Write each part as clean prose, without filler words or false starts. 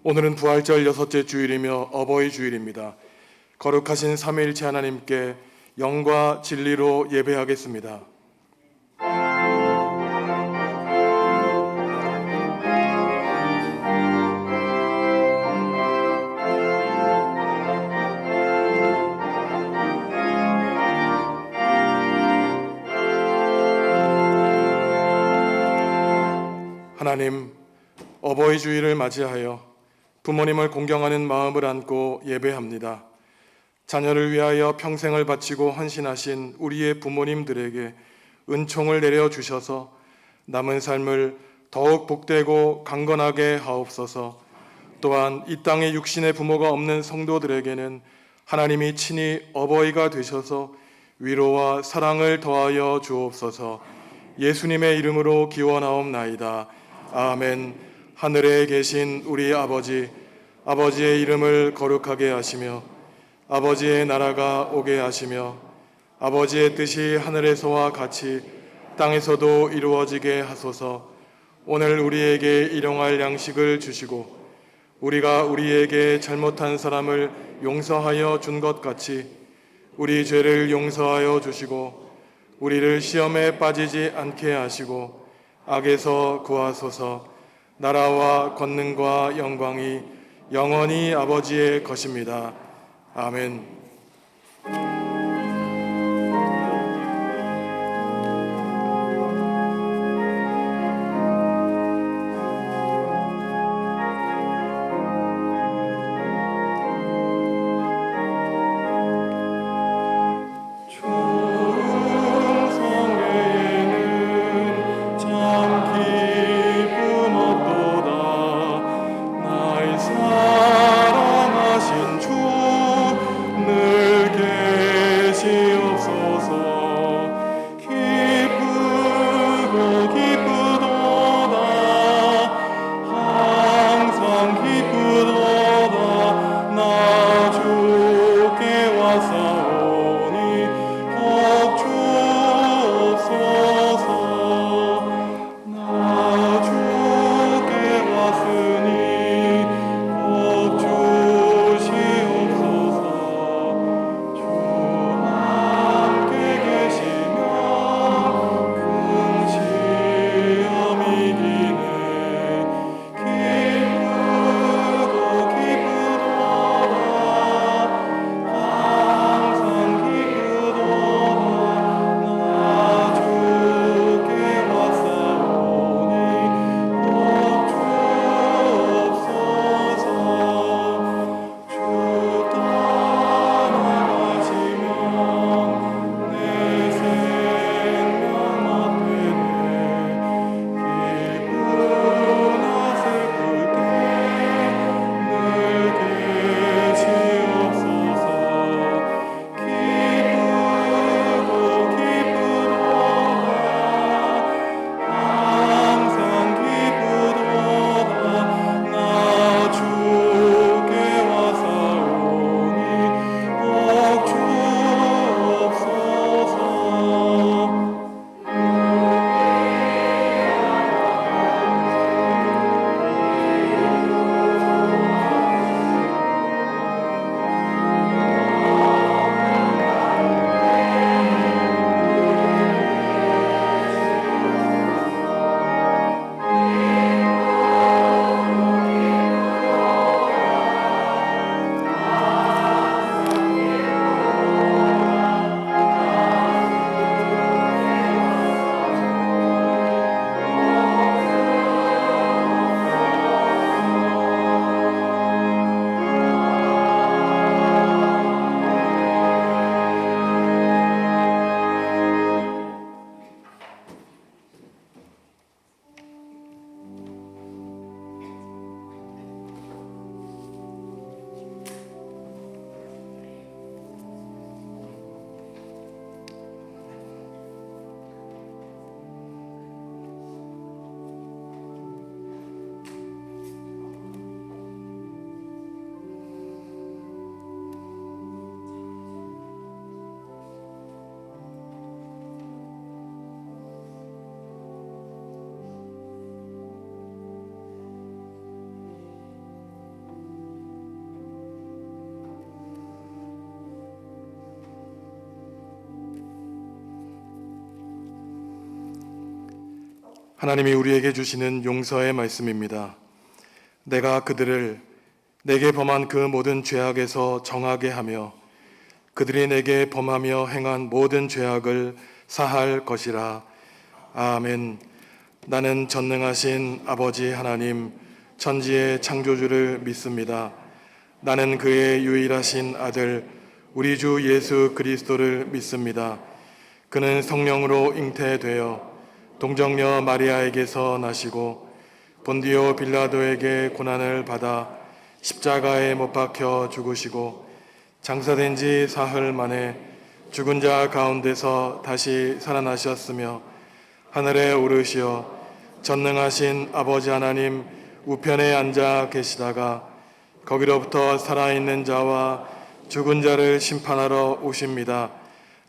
오늘은 부활절 6째 주일이며 어버이 주일입니다. 거룩하신 삼위일체 하나님께 영과 진리로 예배하겠습니다. 하나님, 어버이 주일을 맞이하여 부모님을 공경하는 마음을 안고 예배합니다. 자녀를 위하여 평생을 바치고 헌신하신 우리의 부모님들에게 은총을 내려주셔서 남은 삶을 더욱 복되고 강건하게 하옵소서. 또한 이 땅에 육신의 부모가 없는 성도들에게는 하나님이 친히 어버이가 되셔서 위로와 사랑을 더하여 주옵소서. 예수님의 이름으로 기원하옵나이다. 아멘. 하늘에 계신 우리 아버지, 아버지의 이름을 거룩하게 하시며 아버지의 나라가 오게 하시며 아버지의 뜻이 하늘에서와 같이 땅에서도 이루어지게 하소서. 오늘 우리에게 일용할 양식을 주시고 우리가 우리에게 잘못한 사람을 용서하여 준 것 같이 우리 죄를 용서하여 주시고 우리를 시험에 빠지지 않게 하시고 악에서 구하소서. 나라와 권능과 영광이 영원히 아버지의 것입니다. 아멘. 내 하나님이 우리에게 주시는 용서의 말씀입니다. 내가 그들을 내게 범한 그 모든 죄악에서 정하게 하며 그들이 내게 범하며 행한 모든 죄악을 사할 것이라. 아멘. 나는 전능하신 아버지 하나님, 천지의 창조주를 믿습니다. 나는 그의 유일하신 아들, 우리 주 예수 그리스도를 믿습니다. 그는 성령으로 잉태되어 동정녀 마리아에게서 나시고 본디오 빌라도에게 고난을 받아 십자가에 못 박혀 죽으시고 장사된 지 사흘 만에 죽은 자 가운데서 다시 살아나셨으며 하늘에 오르시어 전능하신 아버지 하나님 우편에 앉아 계시다가 거기로부터 살아있는 자와 죽은 자를 심판하러 오십니다.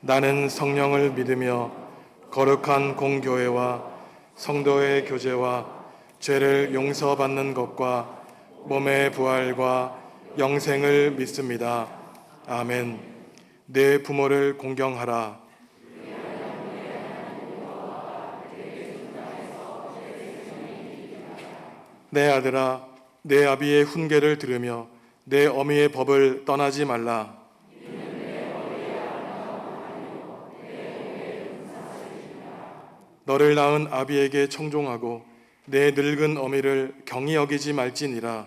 나는 성령을 믿으며 거룩한 공교회와 성도의 교제와 죄를 용서받는 것과 몸의 부활과 영생을 믿습니다. 아멘. 내 부모를 공경하라. 내 아들아, 내 아비의 훈계를 들으며 내 어미의 법을 떠나지 말라. 너를 낳은 아비에게 청종하고 내 늙은 어미를 경히 여기지 말지니라.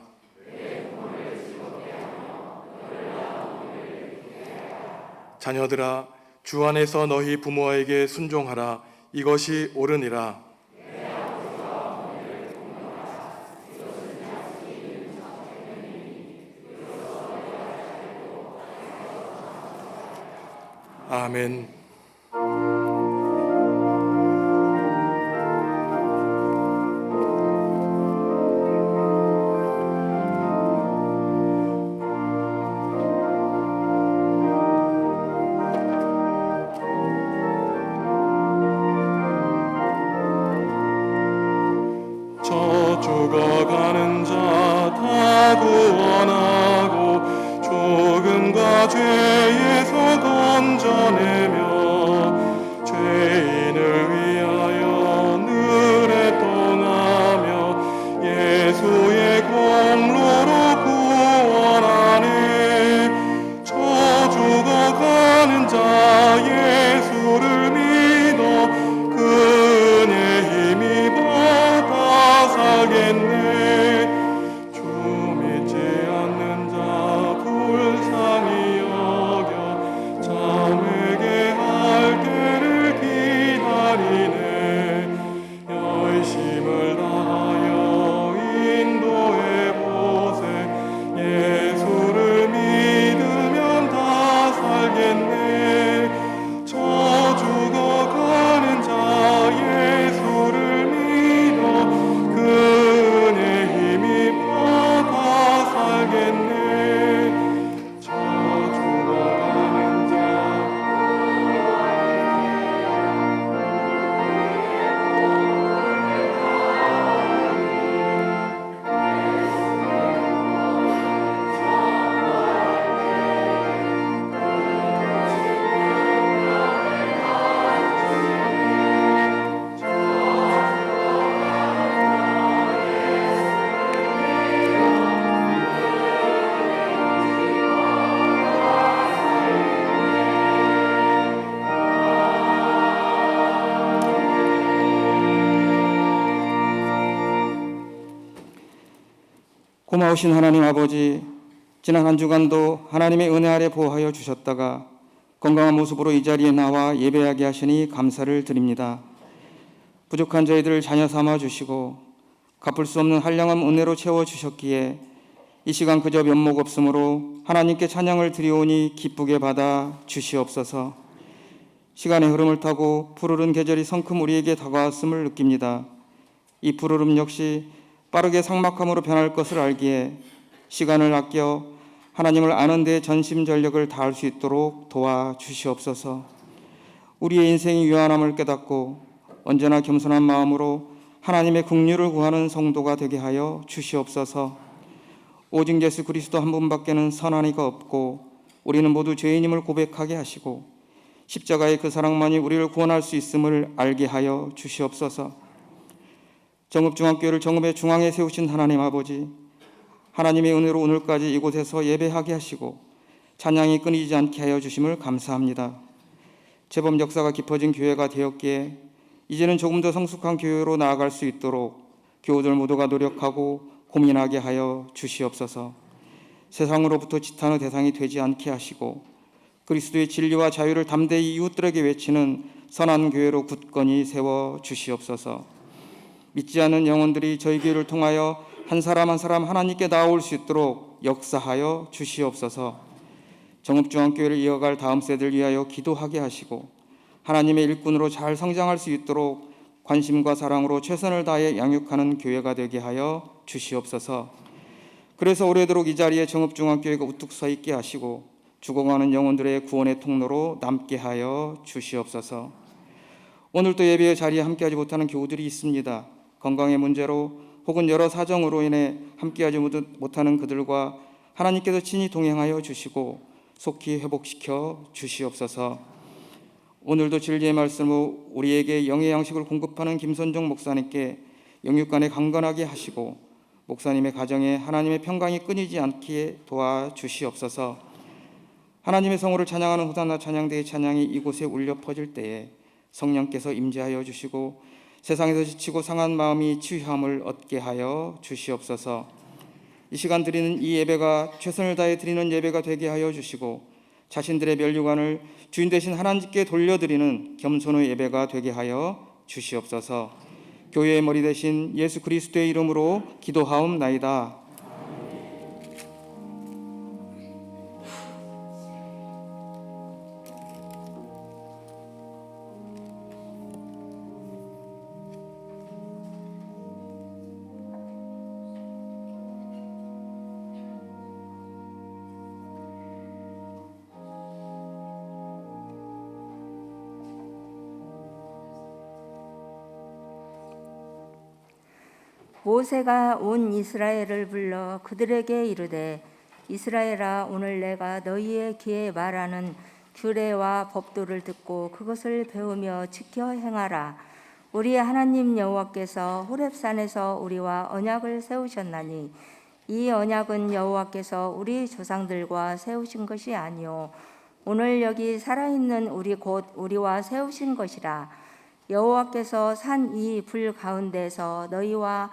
자녀들아, 주 안에서 너희 부모에게 순종하라. 이것이 옳으니라. 아멘. 저 죽어가는 자 다 구원하고 조금과 죄에서 건져내며 죄인을 위하여 늘 애통하며 예수의 공로로 구원하네. 저 죽어가는 자 예수를 믿어 그의 힘입어 다 살겠네. 주 믿지 않는 자 불쌍히 여겨 잠에게 할 때를 기다리네. 열심을 다하여 인도해 보세. 예수를 믿으면 다 살겠네. 저 죽어가는 자 예수를 믿어 그의 힘입어 다 살겠네. 저 죽어가는 자 고마우신 하나님 아버지, 지난 한 주간도 하나님의 은혜 아래 보호하여 주셨다가 건강한 모습으로 이 자리에 나와 예배하게 하시니 감사를 드립니다. 부족한 저희들을 자녀 삼아 주시고 갚을 수 없는 한량한 은혜로 채워주셨기에 이 시간 그저 면목 없으므로 하나님께 찬양을 드리오니 기쁘게 받아 주시옵소서. 시간의 흐름을 타고 푸르른 계절이 성큼 우리에게 다가왔음을 느낍니다. 이 푸르름 역시 빠르게 삭막함으로 변할 것을 알기에 시간을 아껴 하나님을 아는 데 전심전력을 다할 수 있도록 도와주시옵소서. 우리의 인생이 유한함을 깨닫고 언제나 겸손한 마음으로 하나님의 긍휼을 구하는 성도가 되게 하여 주시옵소서. 오직 예수 그리스도 한 분밖에는 선한 이가 없고 우리는 모두 죄인임을 고백하게 하시고 십자가의 그 사랑만이 우리를 구원할 수 있음을 알게 하여 주시옵소서. 정읍중앙교회를 정읍의 중앙에 세우신 하나님 아버지, 하나님의 은혜로 오늘까지 이곳에서 예배하게 하시고 찬양이 끊이지 않게 하여 주심을 감사합니다. 제법 역사가 깊어진 교회가 되었기에 이제는 조금 더 성숙한 교회로 나아갈 수 있도록 교우들 모두가 노력하고 고민하게 하여 주시옵소서. 세상으로부터 지탄의 대상이 되지 않게 하시고 그리스도의 진리와 자유를 담대히 이웃들에게 외치는 선한 교회로 굳건히 세워 주시옵소서. 믿지 않는 영혼들이 저희 교회를 통하여 한 사람 한 사람 하나님께 나아올 수 있도록 역사하여 주시옵소서. 정읍중앙교회를 이어갈 다음 세대를 위하여 기도하게 하시고 하나님의 일꾼으로 잘 성장할 수 있도록 관심과 사랑으로 최선을 다해 양육하는 교회가 되게 하여 주시옵소서. 그래서 오래도록 이 자리에 정읍중앙교회가 우뚝 서 있게 하시고 죽어가는 영혼들의 구원의 통로로 남게 하여 주시옵소서. 오늘도 예배의 자리에 함께하지 못하는 교우들이 있습니다. 건강의 문제로 혹은 여러 사정으로 인해 함께하지 못하는 그들과 하나님께서 친히 동행하여 주시고 속히 회복시켜 주시옵소서. 오늘도 진리의 말씀으로 우리에게 영의 양식을 공급하는 김선종 목사님께 영육간에 강건하게 하시고 목사님의 가정에 하나님의 평강이 끊이지 않게 도와주시옵소서. 하나님의 성호를 찬양하는 호산나 찬양대의 찬양이 이곳에 울려 퍼질 때에 성령께서 임재하여 주시고 세상에서 지치고 상한 마음이 치유함을 얻게 하여 주시옵소서. 이 시간 드리는 이 예배가 최선을 다해 드리는 예배가 되게 하여 주시고 자신들의 면류관을 주인 되신 하나님께 돌려드리는 겸손의 예배가 되게 하여 주시옵소서. 교회의 머리 되신 예수 그리스도의 이름으로 기도하옵나이다. 모세가 온 이스라엘을 불러 그들에게 이르되 이스라엘아 오늘 내가 너희의 귀에 말하는 규례와 법도를 듣고 그것을 배우며 지켜 행하라. 우리 하나님 여호와께서 호렙산에서 우리와 언약을 세우셨나니 이 언약은 여호와께서 우리 조상들과 세우신 것이 아니요 오늘 여기 살아있는 우리 곧 우리와 세우신 것이라. 여호와께서 산 이 불 가운데서 너희와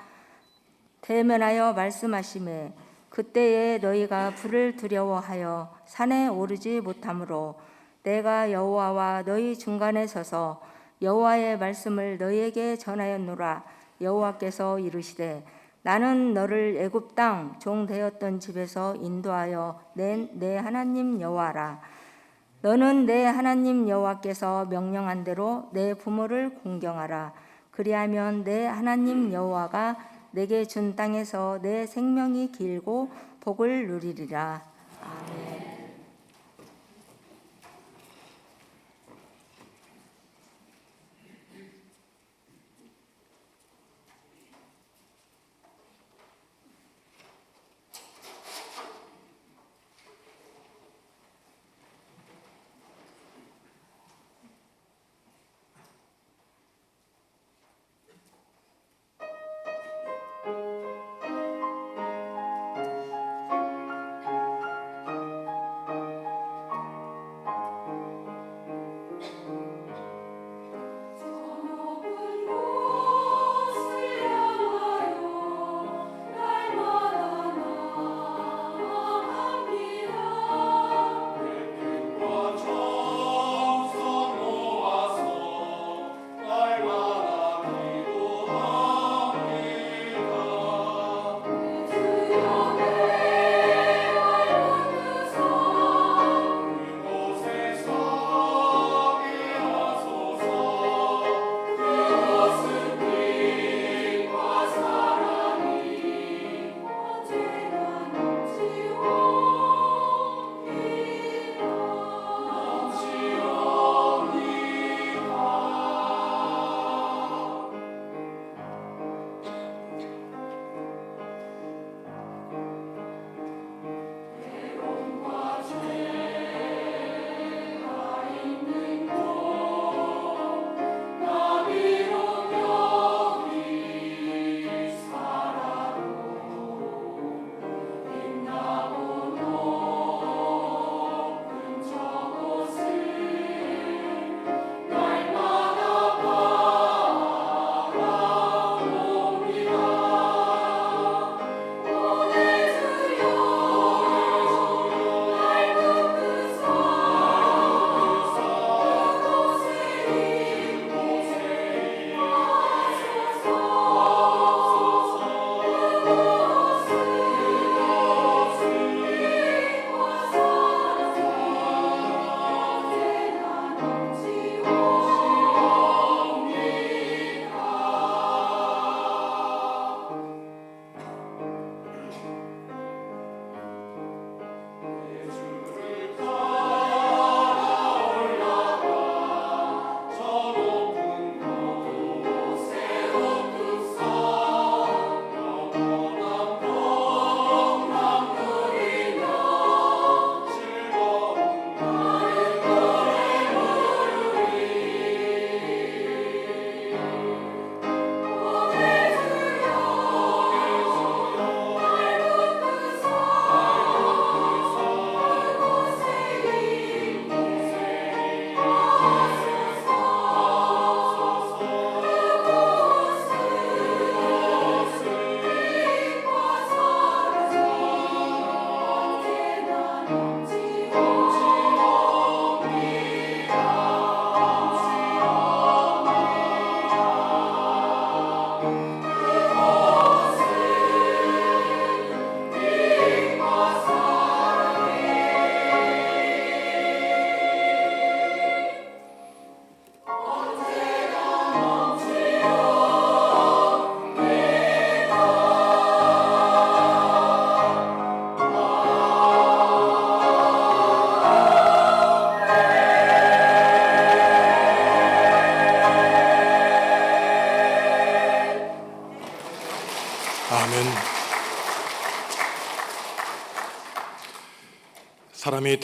대면하여 말씀하시매 그때에 너희가 불을 두려워하여 산에 오르지 못하므로 내가 여호와와 너희 중간에 서서 여호와의 말씀을 너희에게 전하였노라. 여호와께서 이르시되 나는 너를 애굽 땅 종 되었던 집에서 인도하여 낸 내 하나님 여호와라. 너는 내 하나님 여호와께서 명령한 대로 내 부모를 공경하라. 그리하면 내 하나님 여호와가 내게 준 땅에서 내 생명이 길고 복을 누리리라. 아멘.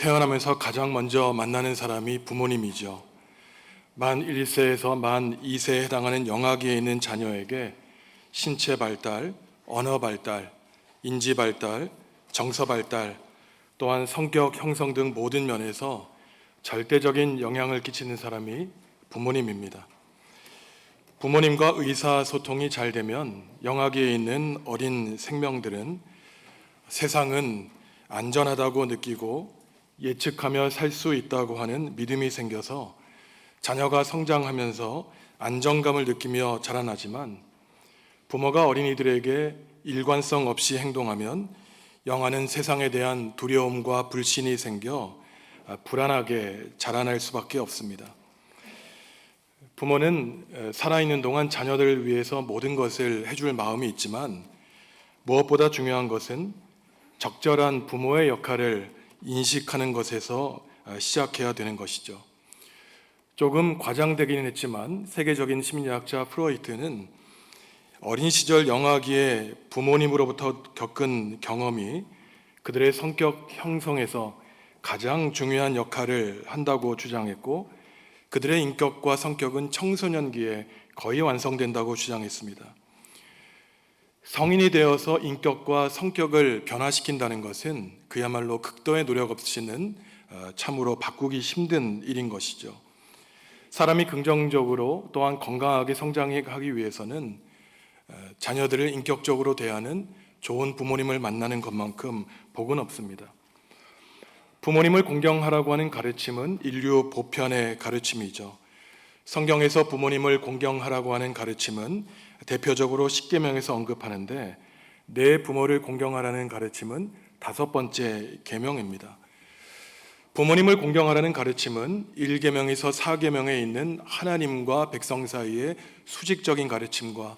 태어나면서 가장 먼저 만나는 사람이 부모님이죠. 만 1세에서 만 2세에 해당하는 영아기에 있는 자녀에게 신체 발달, 언어 발달, 인지 발달, 정서 발달, 또한 성격 형성 등 모든 면에서 절대적인 영향을 끼치는 사람이 부모님입니다. 부모님과 의사소통이 잘 되면 영아기에 있는 어린 생명들은 세상은 안전하다고 느끼고 예측하며 살 수 있다고 하는 믿음이 생겨서 자녀가 성장하면서 안정감을 느끼며 자라나지만, 부모가 어린이들에게 일관성 없이 행동하면 영아는 세상에 대한 두려움과 불신이 생겨 불안하게 자라날 수밖에 없습니다. 부모는 살아있는 동안 자녀들을 위해서 모든 것을 해줄 마음이 있지만, 무엇보다 중요한 것은 적절한 부모의 역할을 인식하는 것에서 시작해야 되는 것이죠. 조금 과장되기는 했지만 세계적인 심리학자 프로이트는 어린 시절 영아기에 부모님으로부터 겪은 경험이 그들의 성격 형성에서 가장 중요한 역할을 한다고 주장했고, 그들의 인격과 성격은 청소년기에 거의 완성된다고 주장했습니다. 성인이 되어서 인격과 성격을 변화시킨다는 것은 그야말로 극도의 노력 없이는 참으로 바꾸기 힘든 일인 것이죠. 사람이 긍정적으로 또한 건강하게 성장하기 위해서는 자녀들을 인격적으로 대하는 좋은 부모님을 만나는 것만큼 복은 없습니다. 부모님을 공경하라고 하는 가르침은 인류 보편의 가르침이죠. 성경에서 부모님을 공경하라고 하는 가르침은 대표적으로 십계명에서 언급하는데, 내 부모를 공경하라는 가르침은 5번째 계명입니다. 부모님을 공경하라는 가르침은 1계명에서 4계명에 있는 하나님과 백성 사이의 수직적인 가르침과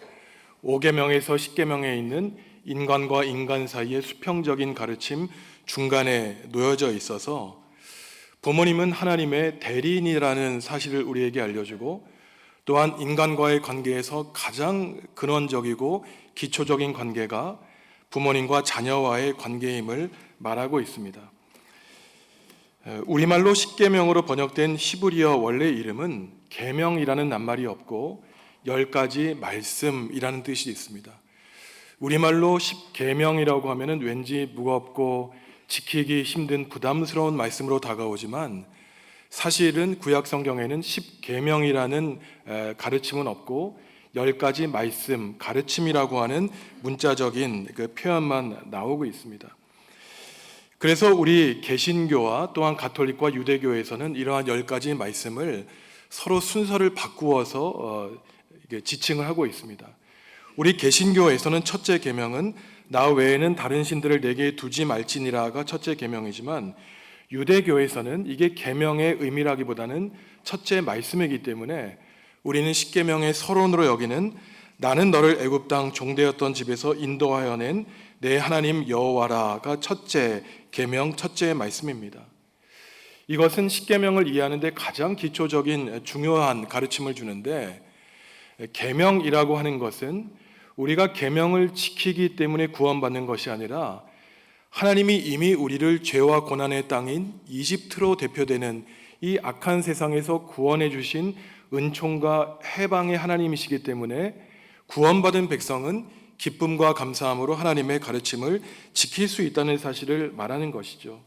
5계명에서 10계명에 있는 인간과 인간 사이의 수평적인 가르침 중간에 놓여져 있어서, 부모님은 하나님의 대리인이라는 사실을 우리에게 알려주고, 또한 인간과의 관계에서 가장 근원적이고 기초적인 관계가 부모님과 자녀와의 관계임을 말하고 있습니다. 우리말로 십계명으로 번역된 히브리어 원래 이름은 계명이라는 낱말이 없고 10가지 말씀이라는 뜻이 있습니다. 우리말로 십계명이라고 하면은 왠지 무겁고 지키기 힘든 부담스러운 말씀으로 다가오지만, 사실은 구약 성경에는 십계명이라는 가르침은 없고 10가지 말씀, 가르침이라고 하는 문자적인 그 표현만 나오고 있습니다. 그래서 우리 개신교와 또한 가톨릭과 유대교에서는 이러한 10가지 말씀을 서로 순서를 바꾸어서 지칭을 하고 있습니다. 우리 개신교에서는 첫째 계명은 나 외에는 다른 신들을 내게 두지 말지니라가 첫째 계명이지만, 유대교에서는 이게 계명의 의미라기보다는 첫째 말씀이기 때문에 우리는 십계명의 서론으로 여기는 나는 너를 애굽 땅 종되었던 집에서 인도하여 낸 내 하나님 여호와라가 첫째 계명, 첫째 말씀입니다. 이것은 십계명을 이해하는 데 가장 기초적인 중요한 가르침을 주는데, 계명이라고 하는 것은 우리가 계명을 지키기 때문에 구원받는 것이 아니라 하나님이 이미 우리를 죄와 고난의 땅인 이집트로 대표되는 이 악한 세상에서 구원해 주신 은총과 해방의 하나님이시기 때문에 구원받은 백성은 기쁨과 감사함으로 하나님의 가르침을 지킬 수 있다는 사실을 말하는 것이죠.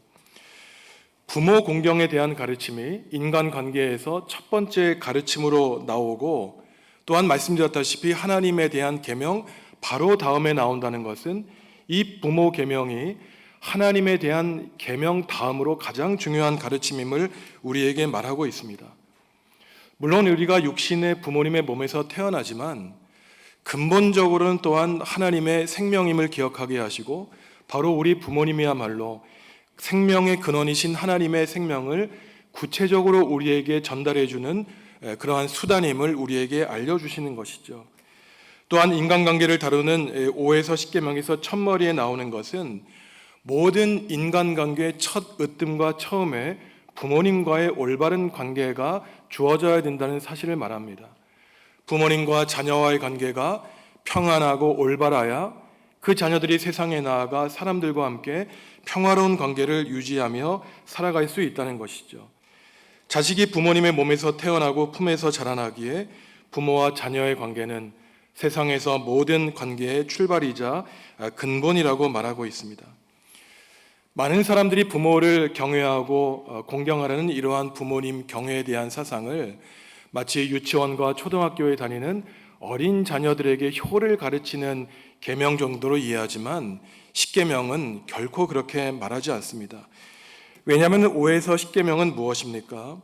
부모 공경에 대한 가르침이 인간관계에서 첫 번째 가르침으로 나오고, 또한 말씀드렸다시피 하나님에 대한 계명 바로 다음에 나온다는 것은 이 부모 계명이 하나님에 대한 계명 다음으로 가장 중요한 가르침임을 우리에게 말하고 있습니다. 물론 우리가 육신의 부모님의 몸에서 태어나지만 근본적으로는 또한 하나님의 생명임을 기억하게 하시고, 바로 우리 부모님이야말로 생명의 근원이신 하나님의 생명을 구체적으로 우리에게 전달해 주는 그러한 수단임을 우리에게 알려주시는 것이죠. 또한 인간관계를 다루는 5에서 10계명에서 첫머리에 나오는 것은 모든 인간관계의 첫 으뜸과 처음에 부모님과의 올바른 관계가 주어져야 된다는 사실을 말합니다. 부모님과 자녀와의 관계가 평안하고 올바라야 그 그 자녀들이 세상에 나아가 사람들과 함께 평화로운 관계를 유지하며 살아갈 수 있다는 것이죠. 자식이 부모님의 몸에서 태어나고 품에서 자라나기에 부모와 자녀의 관계는 세상에서 모든 관계의 출발이자 근본이라고 말하고 있습니다. 많은 사람들이 부모를 경외하고 공경하라는 이러한 부모님 경외에 대한 사상을 마치 유치원과 초등학교에 다니는 어린 자녀들에게 효를 가르치는 계명 정도로 이해하지만 십계명은 결코 그렇게 말하지 않습니다. 왜냐하면 5에서 10계명은 무엇입니까?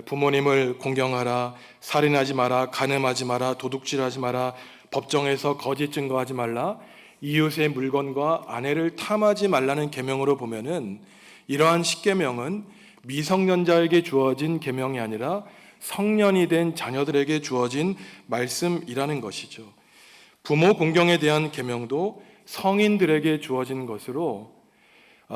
부모님을 공경하라, 살인하지 마라, 간음하지 마라, 도둑질하지 마라, 법정에서 거짓 증거하지 말라, 이웃의 물건과 아내를 탐하지 말라는 계명으로 보면은 이러한 10계명은 미성년자에게 주어진 계명이 아니라 성년이 된 자녀들에게 주어진 말씀이라는 것이죠. 부모 공경에 대한 계명도 성인들에게 주어진 것으로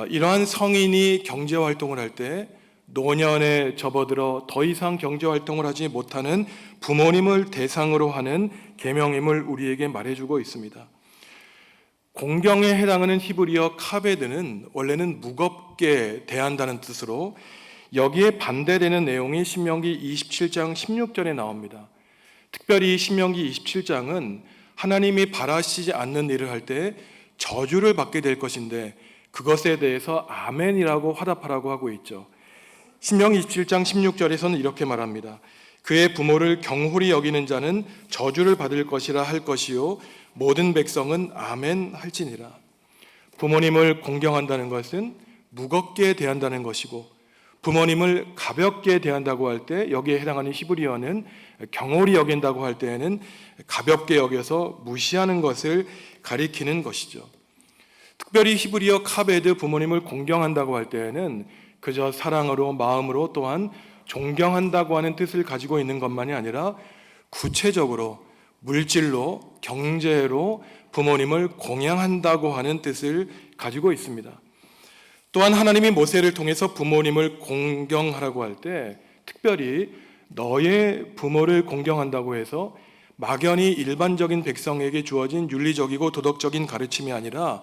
이러한 성인이 경제활동을 할 때 노년에 접어들어 더 이상 경제활동을 하지 못하는 부모님을 대상으로 하는 계명임을 우리에게 말해주고 있습니다. 공경에 해당하는 히브리어 카베드는 원래는 무겁게 대한다는 뜻으로 여기에 반대되는 내용이 신명기 27장 16절에 나옵니다. 특별히 신명기 27장은 하나님이 바라시지 않는 일을 할 때 저주를 받게 될 것인데 그것에 대해서 아멘이라고 화답하라고 하고 있죠. 신명기 27장 16절에서는 이렇게 말합니다. 그의 부모를 경홀히 여기는 자는 저주를 받을 것이라 할 것이요 모든 백성은 아멘 할지니라. 부모님을 공경한다는 것은 무겁게 대한다는 것이고 부모님을 가볍게 대한다고 할 때 여기에 해당하는 히브리어는 경홀히 여긴다고 할 때에는 가볍게 여겨서 무시하는 것을 가리키는 것이죠. 특별히 히브리어 카베드 부모님을 공경한다고 할 때에는 그저 사랑으로 마음으로 또한 존경한다고 하는 뜻을 가지고 있는 것만이 아니라 구체적으로 물질로 경제로 부모님을 공양한다고 하는 뜻을 가지고 있습니다. 또한 하나님이 모세를 통해서 부모님을 공경하라고 할 때 특별히 너의 부모를 공경한다고 해서 막연히 일반적인 백성에게 주어진 윤리적이고 도덕적인 가르침이 아니라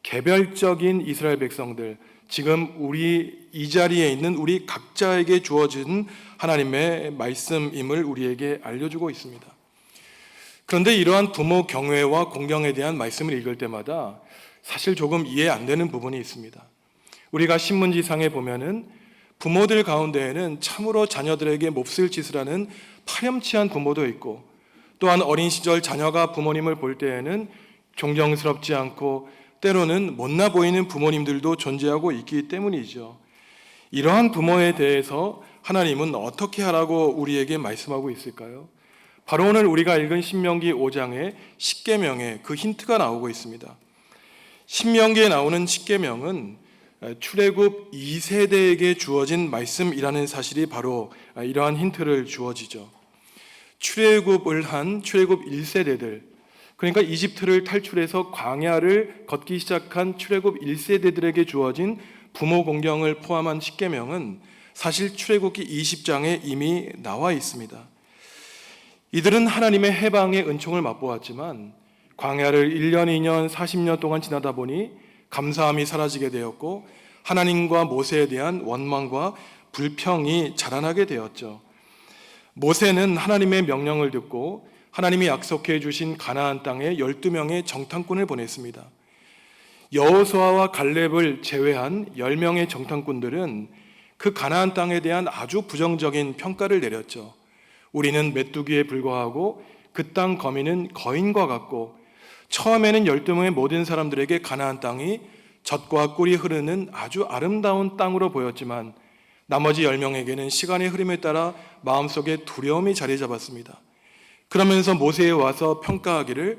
개별적인 이스라엘 백성들, 지금 우리 이 자리에 있는 우리 각자에게 주어진 하나님의 말씀임을 우리에게 알려주고 있습니다. 그런데 이러한 부모 경외와 공경에 대한 말씀을 읽을 때마다 사실 조금 이해 안 되는 부분이 있습니다. 우리가 신문지상에 보면은 부모들 가운데에는 참으로 자녀들에게 몹쓸 짓을 하는 파렴치한 부모도 있고 또한 어린 시절 자녀가 부모님을 볼 때에는 존경스럽지 않고 때로는 못나 보이는 부모님들도 존재하고 있기 때문이죠. 이러한 부모에 대해서 하나님은 어떻게 하라고 우리에게 말씀하고 있을까요? 바로 오늘 우리가 읽은 신명기 5장의 10계명에 그 힌트가 나오고 있습니다. 신명기에 나오는 10계명은 출애굽 2세대에게 주어진 말씀이라는 사실이 바로 이러한 힌트를 주어지죠. 출애굽을 한 출애굽 1세대들, 그러니까 이집트를 탈출해서 광야를 걷기 시작한 출애굽 1세대들에게 주어진 부모 공경을 포함한 10계명은 사실 출애굽기 20장에 이미 나와 있습니다. 이들은 하나님의 해방의 은총을 맛보았지만 광야를 1년, 2년, 40년 동안 지나다 보니 감사함이 사라지게 되었고 하나님과 모세에 대한 원망과 불평이 자라나게 되었죠. 모세는 하나님의 명령을 듣고 하나님이 약속해 주신 가나안 땅에 12명의 정탐꾼을 보냈습니다. 여호수아와 갈렙을 제외한 10명의 정탐꾼들은 그 가나안 땅에 대한 아주 부정적인 평가를 내렸죠. 우리는 메뚜기에 불과하고 그 땅 거민은 거인과 같고 처음에는 12명의 모든 사람들에게 가나안 땅이 젖과 꿀이 흐르는 아주 아름다운 땅으로 보였지만 나머지 10명에게는 시간의 흐름에 따라 마음속에 두려움이 자리 잡았습니다. 그러면서 모세에 와서 평가하기를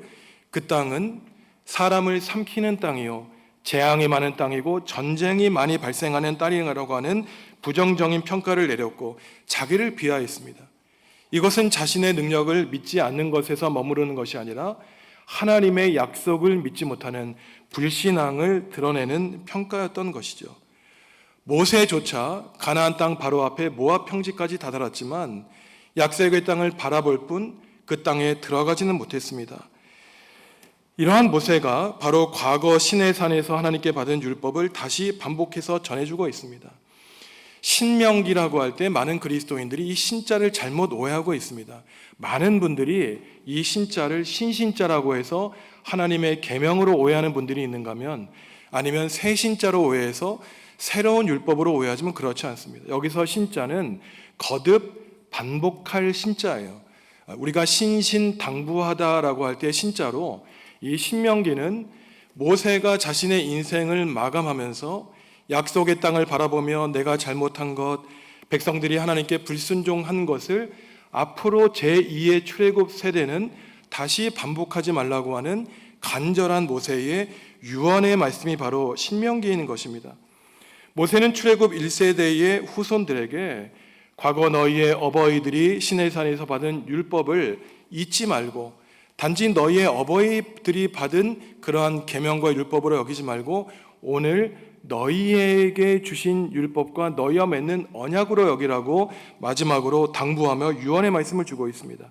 그 땅은 사람을 삼키는 땅이요 재앙이 많은 땅이고 전쟁이 많이 발생하는 땅이라고 하는 부정적인 평가를 내렸고 자기를 비하했습니다. 이것은 자신의 능력을 믿지 않는 것에서 머무르는 것이 아니라 하나님의 약속을 믿지 못하는 불신앙을 드러내는 평가였던 것이죠. 모세조차 가나안 땅 바로 앞에 모압 평지까지 다다랐지만 약속의 땅을 바라볼 뿐 그 땅에 들어가지는 못했습니다. 이러한 모세가 바로 과거 시내산에서 하나님께 받은 율법을 다시 반복해서 전해주고 있습니다. 신명기라고 할 때 많은 그리스도인들이 이 신자를 잘못 오해하고 있습니다. 많은 분들이 이 신자를 신신자라고 해서 하나님의 계명으로 오해하는 분들이 있는가 하면, 아니면 새 신자로 오해해서 새로운 율법으로 오해하지만 그렇지 않습니다. 여기서 신자는 거듭 반복할 신자예요. 우리가 신신당부하다라고 할 때 신자로, 이 신명기는 모세가 자신의 인생을 마감하면서 약속의 땅을 바라보며 내가 잘못한 것, 백성들이 하나님께 불순종한 것을 앞으로 제2의 출애굽 세대는 다시 반복하지 말라고 하는 간절한 모세의 유언의 말씀이 바로 신명기에 있는 것입니다. 모세는 출애굽 1세대의 후손들에게 과거 너희의 어버이들이 시내산에서 받은 율법을 잊지 말고, 단지 너희의 어버이들이 받은 그러한 계명과 율법으로 여기지 말고 오늘 너희에게 주신 율법과 너희와 맺는 언약으로 여기라고 마지막으로 당부하며 유언의 말씀을 주고 있습니다.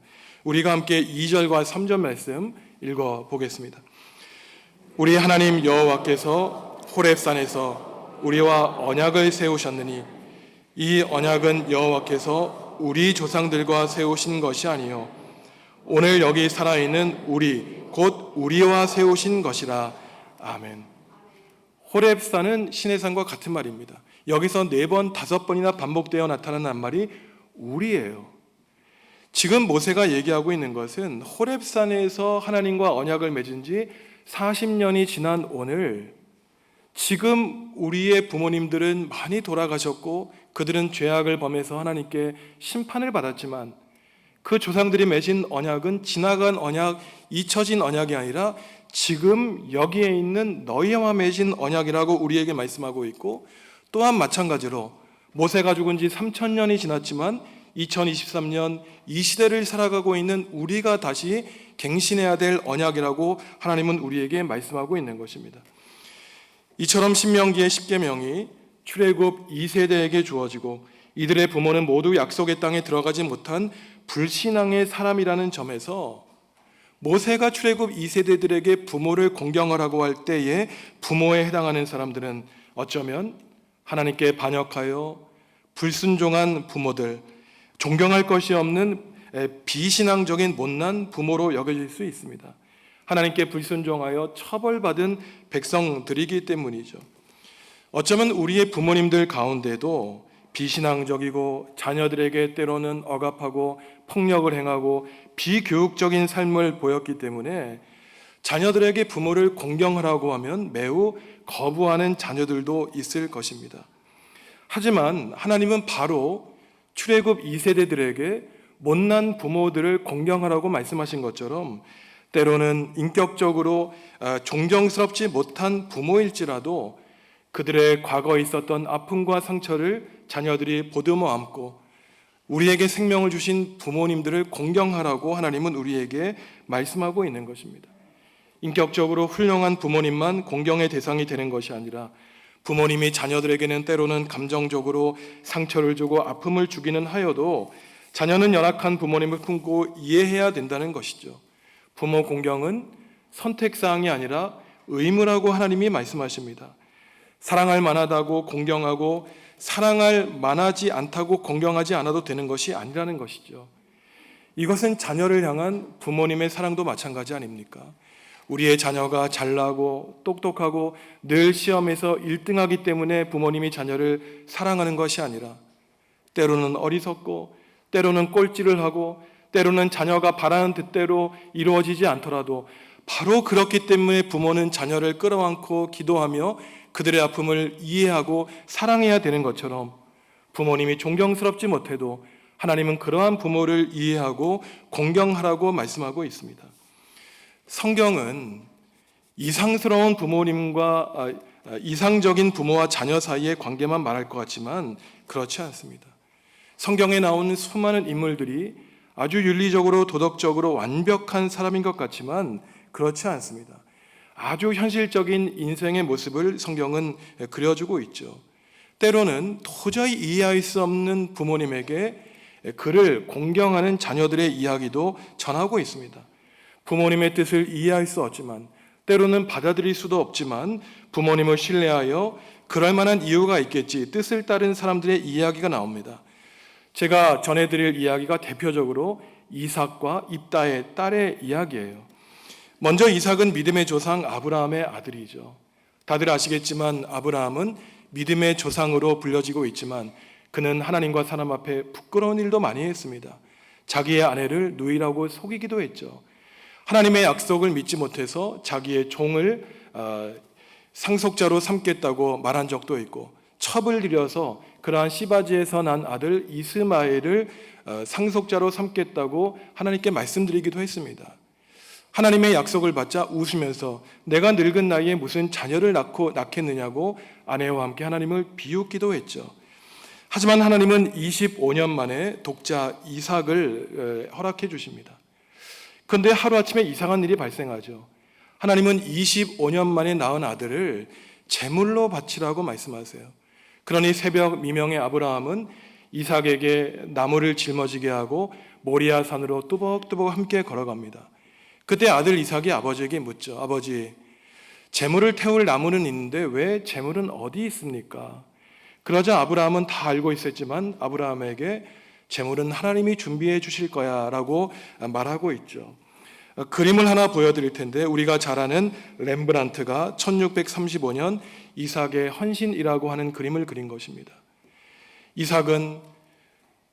우리가 함께 2절과 3절 말씀 읽어보겠습니다. 우리 하나님 여호와께서 호렙산에서 우리와 언약을 세우셨느니 이 언약은 여호와께서 우리 조상들과 세우신 것이 아니요 오늘 여기 살아있는 우리 곧 우리와 세우신 것이라. 아멘. 호렙산은 시내산과 같은 말입니다. 여기서 4번, 5번이나 반복되어 나타나는 말이 우리예요. 지금 모세가 얘기하고 있는 것은 호렙산에서 하나님과 언약을 맺은 지 40년이 지난 오늘, 지금 우리의 부모님들은 많이 돌아가셨고 그들은 죄악을 범해서 하나님께 심판을 받았지만 그 조상들이 맺은 언약은 지나간 언약, 잊혀진 언약이 아니라 지금 여기에 있는 너희와 맺은 언약이라고 우리에게 말씀하고 있고, 또한 마찬가지로 모세가 죽은 지 3000년이 지났지만 2023년 이 시대를 살아가고 있는 우리가 다시 갱신해야 될 언약이라고 하나님은 우리에게 말씀하고 있는 것입니다. 이처럼 신명기의 10계명이 출애굽 2세대에게 주어지고 이들의 부모는 모두 약속의 땅에 들어가지 못한 불신앙의 사람이라는 점에서 모세가 출애굽 2세대들에게 부모를 공경하라고 할 때에 부모에 해당하는 사람들은 어쩌면 하나님께 반역하여 불순종한 부모들, 존경할 것이 없는 비신앙적인 못난 부모로 여겨질 수 있습니다. 하나님께 불순종하여 처벌받은 백성들이기 때문이죠. 어쩌면 우리의 부모님들 가운데도 비신앙적이고 자녀들에게 때로는 억압하고 폭력을 행하고 비교육적인 삶을 보였기 때문에 자녀들에게 부모를 공경하라고 하면 매우 거부하는 자녀들도 있을 것입니다. 하지만 하나님은 바로 출애굽 2세대들에게 못난 부모들을 공경하라고 말씀하신 것처럼 때로는 인격적으로 존경스럽지 못한 부모일지라도 그들의 과거에 있었던 아픔과 상처를 자녀들이 보듬어 안고 우리에게 생명을 주신 부모님들을 공경하라고 하나님은 우리에게 말씀하고 있는 것입니다. 인격적으로 훌륭한 부모님만 공경의 대상이 되는 것이 아니라 부모님이 자녀들에게는 때로는 감정적으로 상처를 주고 아픔을 주기는 하여도 자녀는 연약한 부모님을 품고 이해해야 된다는 것이죠. 부모 공경은 선택사항이 아니라 의무라고 하나님이 말씀하십니다. 사랑할 만하다고 공경하고 사랑할 만하지 않다고 공경하지 않아도 되는 것이 아니라는 것이죠. 이것은 자녀를 향한 부모님의 사랑도 마찬가지 아닙니까? 우리의 자녀가 잘나고 똑똑하고 늘 시험에서 1등하기 때문에 부모님이 자녀를 사랑하는 것이 아니라 때로는 어리석고 때로는 꼴찌를 하고 때로는 자녀가 바라는 뜻대로 이루어지지 않더라도 바로 그렇기 때문에 부모는 자녀를 끌어안고 기도하며 그들의 아픔을 이해하고 사랑해야 되는 것처럼 부모님이 존경스럽지 못해도 하나님은 그러한 부모를 이해하고 공경하라고 말씀하고 있습니다. 성경은 이상스러운 부모님과 이상적인 부모와 자녀 사이의 관계만 말할 것 같지만 그렇지 않습니다. 성경에 나오는 수많은 인물들이 아주 윤리적으로 도덕적으로 완벽한 사람인 것 같지만 그렇지 않습니다. 아주 현실적인 인생의 모습을 성경은 그려주고 있죠. 때로는 도저히 이해할 수 없는 부모님에게 그를 공경하는 자녀들의 이야기도 전하고 있습니다. 부모님의 뜻을 이해할 수 없지만 때로는 받아들일 수도 없지만 부모님을 신뢰하여 그럴 만한 이유가 있겠지 뜻을 따른 사람들의 이야기가 나옵니다. 제가 전해드릴 이야기가 대표적으로 이삭과 입다의 딸의 이야기예요. 먼저 이삭은 믿음의 조상 아브라함의 아들이죠. 다들 아시겠지만 아브라함은 믿음의 조상으로 불려지고 있지만 그는 하나님과 사람 앞에 부끄러운 일도 많이 했습니다. 자기의 아내를 누이라고 속이기도 했죠. 하나님의 약속을 믿지 못해서 자기의 종을 상속자로 삼겠다고 말한 적도 있고, 첩을 들여서 그러한 시바지에서 난 아들 이스마엘을 상속자로 삼겠다고 하나님께 말씀드리기도 했습니다. 하나님의 약속을 받자 웃으면서 내가 늙은 나이에 무슨 자녀를 낳겠느냐고 아내와 함께 하나님을 비웃기도 했죠. 하지만 하나님은 25년 만에 독자 이삭을 허락해 주십니다. 그런데 하루아침에 이상한 일이 발생하죠. 하나님은 25년 만에 낳은 아들을 제물로 바치라고 말씀하세요. 그러니 새벽 미명의 아브라함은 이삭에게 나무를 짊어지게 하고 모리아 산으로 뚜벅뚜벅 함께 걸어갑니다. 그때 아들 이삭이 아버지에게 묻죠. 아버지, 제물을 태울 나무는 있는데 왜 제물은 어디 있습니까? 그러자 아브라함은 다 알고 있었지만 아브라함에게 제물은 하나님이 준비해 주실 거야 라고 말하고 있죠. 그림을 하나 보여드릴 텐데, 우리가 잘 아는 렘브란트가 1635년 이삭의 헌신이라고 하는 그림을 그린 것입니다. 이삭은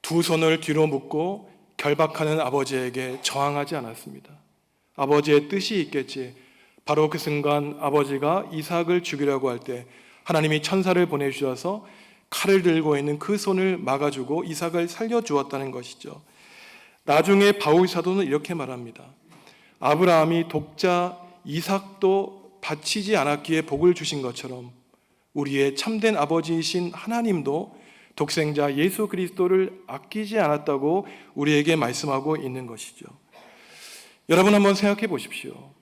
두 손을 뒤로 묶고 결박하는 아버지에게 저항하지 않았습니다. 아버지의 뜻이 있겠지. 바로 그 순간 아버지가 이삭을 죽이려고 할 때 하나님이 천사를 보내주셔서 칼을 들고 있는 그 손을 막아주고 이삭을 살려주었다는 것이죠. 나중에 바울 사도는 이렇게 말합니다. 아브라함이 독자 이삭도 바치지 않았기에 복을 주신 것처럼 우리의 참된 아버지이신 하나님도 독생자 예수 그리스도를 아끼지 않았다고 우리에게 말씀하고 있는 것이죠. 여러분 한번 생각해 보십시오.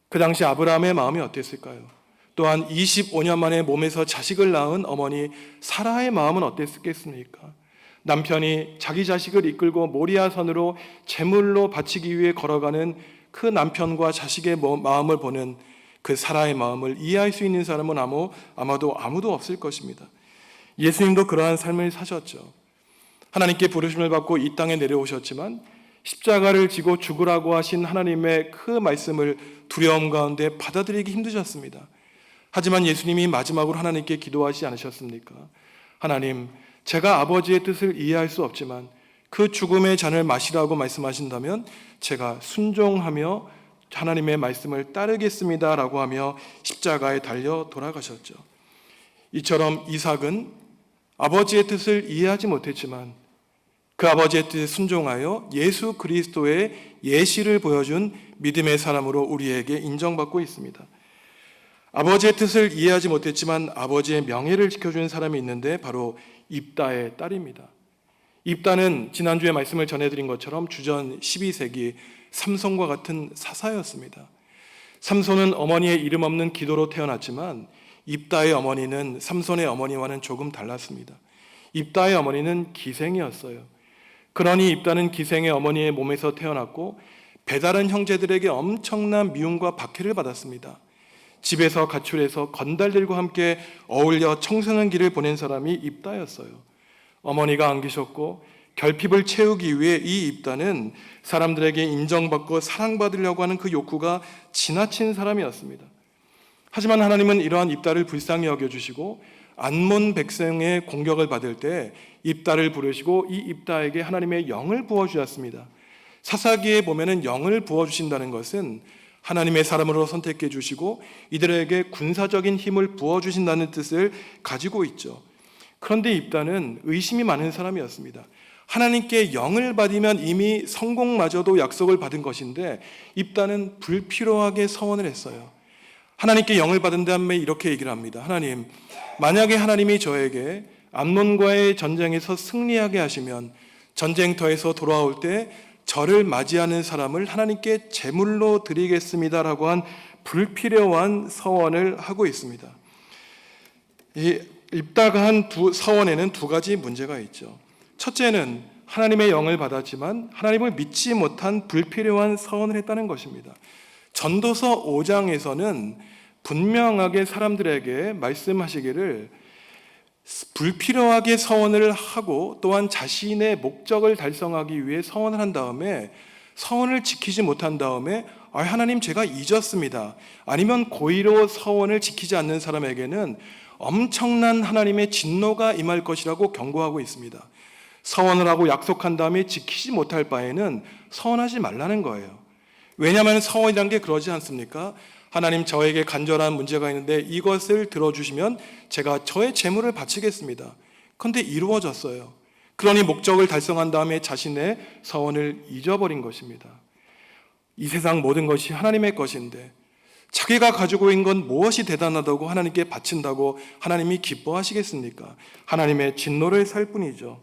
그 당시 아브라함의 마음이 어땠을까요? 또한 25년 만에 몸에서 자식을 낳은 어머니 사라의 마음은 어땠겠습니까? 남편이 자기 자식을 이끌고 모리아산으로 제물로 바치기 위해 걸어가는 그 남편과 자식의 마음을 보는 그 사라의 마음을 이해할 수 있는 사람은 아마도 아무도 없을 것입니다. 예수님도 그러한 삶을 사셨죠. 하나님께 부르심을 받고 이 땅에 내려오셨지만 십자가를 지고 죽으라고 하신 하나님의 그 말씀을 두려움 가운데 받아들이기 힘드셨습니다. 하지만 예수님이 마지막으로 하나님께 기도하지 않으셨습니까? 하나님, 제가 아버지의 뜻을 이해할 수 없지만 그 죽음의 잔을 마시라고 말씀하신다면 제가 순종하며 하나님의 말씀을 따르겠습니다 라고 하며 십자가에 달려 돌아가셨죠. 이처럼 이삭은 아버지의 뜻을 이해하지 못했지만 그 아버지의 뜻에 순종하여 예수 그리스도의 예시를 보여준 믿음의 사람으로 우리에게 인정받고 있습니다. 아버지의 뜻을 이해하지 못했지만 아버지의 명예를 지켜주는 사람이 있는데 바로 입다의 딸입니다. 입다는 지난주에 말씀을 전해드린 것처럼 주전 12세기 삼손과 같은 사사였습니다. 삼손은 어머니의 이름 없는 기도로 태어났지만 입다의 어머니는 삼손의 어머니와는 조금 달랐습니다. 입다의 어머니는 기생이었어요. 그러니 입다는 기생의 어머니의 몸에서 태어났고 배다른 형제들에게 엄청난 미움과 박해를 받았습니다. 집에서 가출해서 건달들과 함께 어울려 청소년 길을 보낸 사람이 입다였어요. 어머니가 안 계셨고 결핍을 채우기 위해 이 입다는 사람들에게 인정받고 사랑받으려고 하는 그 욕구가 지나친 사람이었습니다. 하지만 하나님은 이러한 입다를 불쌍히 여겨주시고 안몬 백성의 공격을 받을 때 입다를 부르시고 이 입다에게 하나님의 영을 부어주셨습니다. 사사기에 보면은 영을 부어주신다는 것은 하나님의 사람으로 선택해 주시고 이들에게 군사적인 힘을 부어주신다는 뜻을 가지고 있죠. 그런데 입다는 의심이 많은 사람이었습니다. 하나님께 영을 받으면 이미 성공마저도 약속을 받은 것인데 입다는 불필요하게 서원을 했어요. 하나님께 영을 받은 다음에 이렇게 얘기를 합니다. 하나님, 만약에 하나님이 저에게 암몬과의 전쟁에서 승리하게 하시면 전쟁터에서 돌아올 때 저를 맞이하는 사람을 하나님께 제물로 드리겠습니다라고 한 불필요한 서원을 하고 있습니다. 이 입다가 한 서원에는 두 가지 문제가 있죠. 첫째는 하나님의 영을 받았지만 하나님을 믿지 못한 불필요한 서원을 했다는 것입니다. 전도서 5장에서는 분명하게 사람들에게 말씀하시기를 불필요하게 서원을 하고 또한 자신의 목적을 달성하기 위해 서원을 한 다음에 서원을 지키지 못한 다음에 하나님 제가 잊었습니다. 아니면 고의로 서원을 지키지 않는 사람에게는 엄청난 하나님의 진노가 임할 것이라고 경고하고 있습니다. 서원을 하고 약속한 다음에 지키지 못할 바에는 서원하지 말라는 거예요. 왜냐하면 서원이란 게 그러지 않습니까? 하나님 저에게 간절한 문제가 있는데 이것을 들어주시면 제가 저의 재물을 바치겠습니다. 그런데 이루어졌어요. 그러니 목적을 달성한 다음에 자신의 서원을 잊어버린 것입니다. 이 세상 모든 것이 하나님의 것인데 자기가 가지고 있는 건 무엇이 대단하다고 하나님께 바친다고 하나님이 기뻐하시겠습니까? 하나님의 진노를 살 뿐이죠.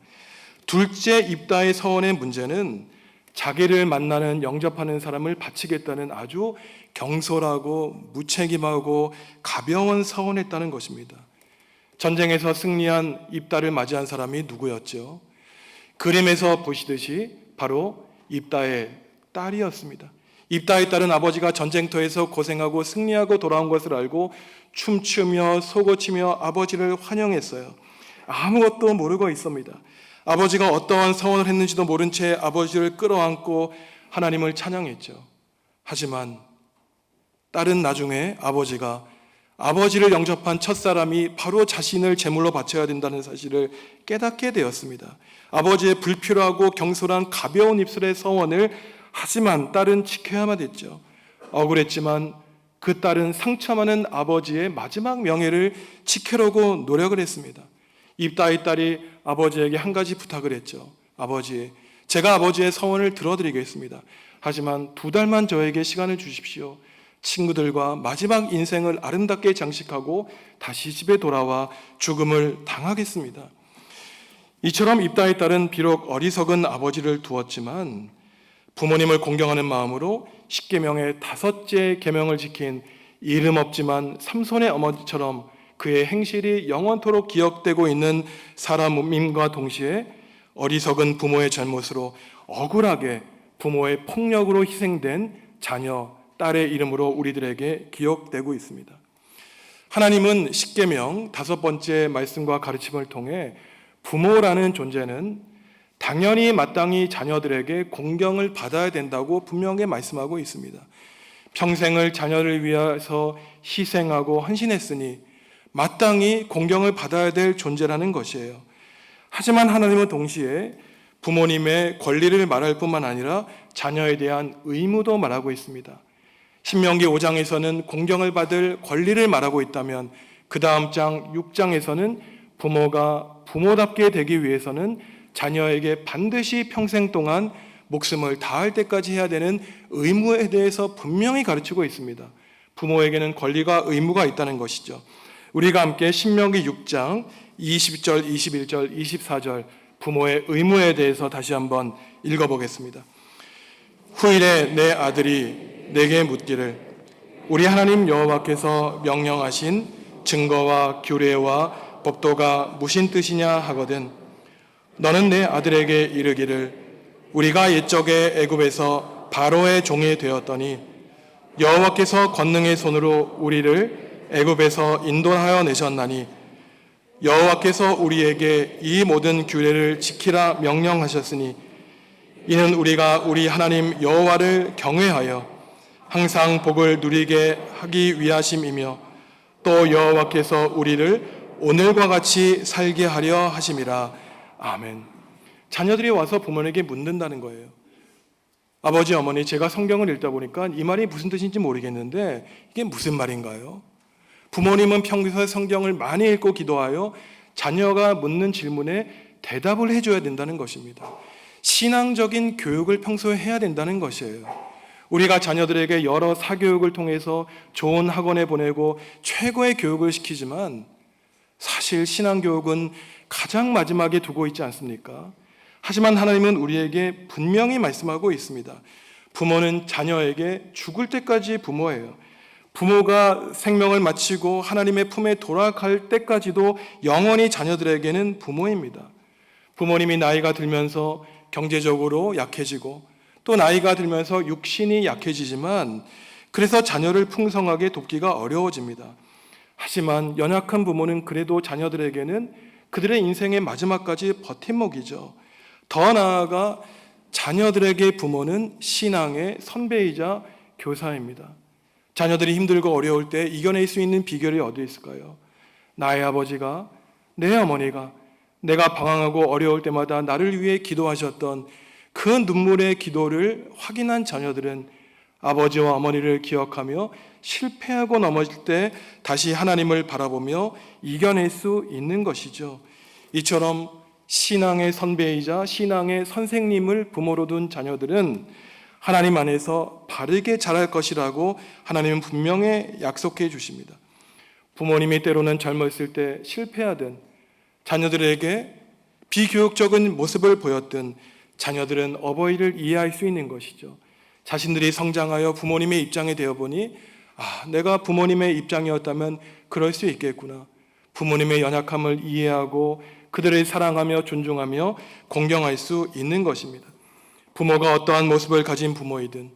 둘째 입다의 서원의 문제는 자기를 만나는 영접하는 사람을 바치겠다는 아주 경솔하고 무책임하고 가벼운 서원했다는 것입니다. 전쟁에서 승리한 입다를 맞이한 사람이 누구였죠? 그림에서 보시듯이 바로 입다의 딸이었습니다. 입다의 딸은 아버지가 전쟁터에서 고생하고 승리하고 돌아온 것을 알고 춤추며 속옷치며 아버지를 환영했어요. 아무것도 모르고 있습니다. 아버지가 어떠한 서원을 했는지도 모른 채 아버지를 끌어안고 하나님을 찬양했죠. 하지만 딸은 나중에 아버지가 아버지를 영접한 첫사람이 바로 자신을 제물로 바쳐야 된다는 사실을 깨닫게 되었습니다. 아버지의 불필요하고 경솔한 가벼운 입술의 서원을 하지만 딸은 지켜야만 했죠. 억울했지만 그 딸은 상처 많은 아버지의 마지막 명예를 지키려고 노력을 했습니다. 입다의 딸이 아버지에게 한 가지 부탁을 했죠. 아버지, 제가 아버지의 서원을 들어드리겠습니다. 하지만 2달만 저에게 시간을 주십시오. 친구들과 마지막 인생을 아름답게 장식하고 다시 집에 돌아와 죽음을 당하겠습니다. 이처럼 입다의 딸은 비록 어리석은 아버지를 두었지만 부모님을 공경하는 마음으로 10계명의 5째 계명을 지킨 이름 없지만 삼손의 어머니처럼 그의 행실이 영원토록 기억되고 있는 사람임과 동시에 어리석은 부모의 잘못으로 억울하게 부모의 폭력으로 희생된 자녀, 딸의 이름으로 우리들에게 기억되고 있습니다. 하나님은 10계명 5번째 말씀과 가르침을 통해 부모라는 존재는 당연히 마땅히 자녀들에게 공경을 받아야 된다고 분명히 말씀하고 있습니다. 평생을 자녀를 위해서 희생하고 헌신했으니 마땅히 공경을 받아야 될 존재라는 것이에요. 하지만 하나님은 동시에 부모님의 권리를 말할 뿐만 아니라 자녀에 대한 의무도 말하고 있습니다. 신명기 5장에서는 공경을 받을 권리를 말하고 있다면 그 다음 장 6장에서는 부모가 부모답게 되기 위해서는 자녀에게 반드시 평생 동안 목숨을 다할 때까지 해야 되는 의무에 대해서 분명히 가르치고 있습니다. 부모에게는 권리가 의무가 있다는 것이죠. 우리가 함께 신명기 6장 20절, 21절, 24절 부모의 의무에 대해서 다시 한번 읽어보겠습니다. 후일에 내 아들이 내게 묻기를 우리 하나님 여호와께서 명령하신 증거와 규례와 법도가 무슨 뜻이냐 하거든 너는 내 아들에게 이르기를 우리가 옛적에 애굽에서 바로의 종이 되었더니 여호와께서 권능의 손으로 우리를 애굽에서 인도하여 내셨나니 여호와께서 우리에게 이 모든 규례를 지키라 명령하셨으니 이는 우리가 우리 하나님 여호와를 경외하여 항상 복을 누리게 하기 위하심이며 또 여호와께서 우리를 오늘과 같이 살게 하려 하심이라. 아멘. 자녀들이 와서 부모에게 묻는다는 거예요. 아버지, 어머니, 제가 성경을 읽다 보니까 이 말이 무슨 뜻인지 모르겠는데 이게 무슨 말인가요? 부모님은 평소에 성경을 많이 읽고 기도하여 자녀가 묻는 질문에 대답을 해줘야 된다는 것입니다. 신앙적인 교육을 평소에 해야 된다는 것이에요. 우리가 자녀들에게 여러 사교육을 통해서 좋은 학원에 보내고 최고의 교육을 시키지만 사실 신앙교육은 가장 마지막에 두고 있지 않습니까? 하지만 하나님은 우리에게 분명히 말씀하고 있습니다. 부모는 자녀에게 죽을 때까지 부모예요. 부모가 생명을 마치고 하나님의 품에 돌아갈 때까지도 영원히 자녀들에게는 부모입니다. 부모님이 나이가 들면서 경제적으로 약해지고 또 나이가 들면서 육신이 약해지지만 그래서 자녀를 풍성하게 돕기가 어려워집니다. 하지만 연약한 부모는 그래도 자녀들에게는 그들의 인생의 마지막까지 버팀목이죠. 더 나아가 자녀들에게 부모는 신앙의 선배이자 교사입니다. 자녀들이 힘들고 어려울 때 이겨낼 수 있는 비결이 어디 있을까요? 나의 아버지가, 내 어머니가 내가 방황하고 어려울 때마다 나를 위해 기도하셨던 그 눈물의 기도를 확인한 자녀들은 아버지와 어머니를 기억하며 실패하고 넘어질 때 다시 하나님을 바라보며 이겨낼 수 있는 것이죠. 이처럼 신앙의 선배이자 신앙의 선생님을 부모로 둔 자녀들은 하나님 안에서 바르게 자랄 것이라고 하나님은 분명히 약속해 주십니다. 부모님이 때로는 젊었을 때 실패하든 자녀들에게 비교육적인 모습을 보였든 자녀들은 어버이를 이해할 수 있는 것이죠. 자신들이 성장하여 부모님의 입장에 되어보니 내가 부모님의 입장이었다면 그럴 수 있겠구나. 부모님의 연약함을 이해하고 그들을 사랑하며 존중하며 공경할 수 있는 것입니다. 부모가 어떠한 모습을 가진 부모이든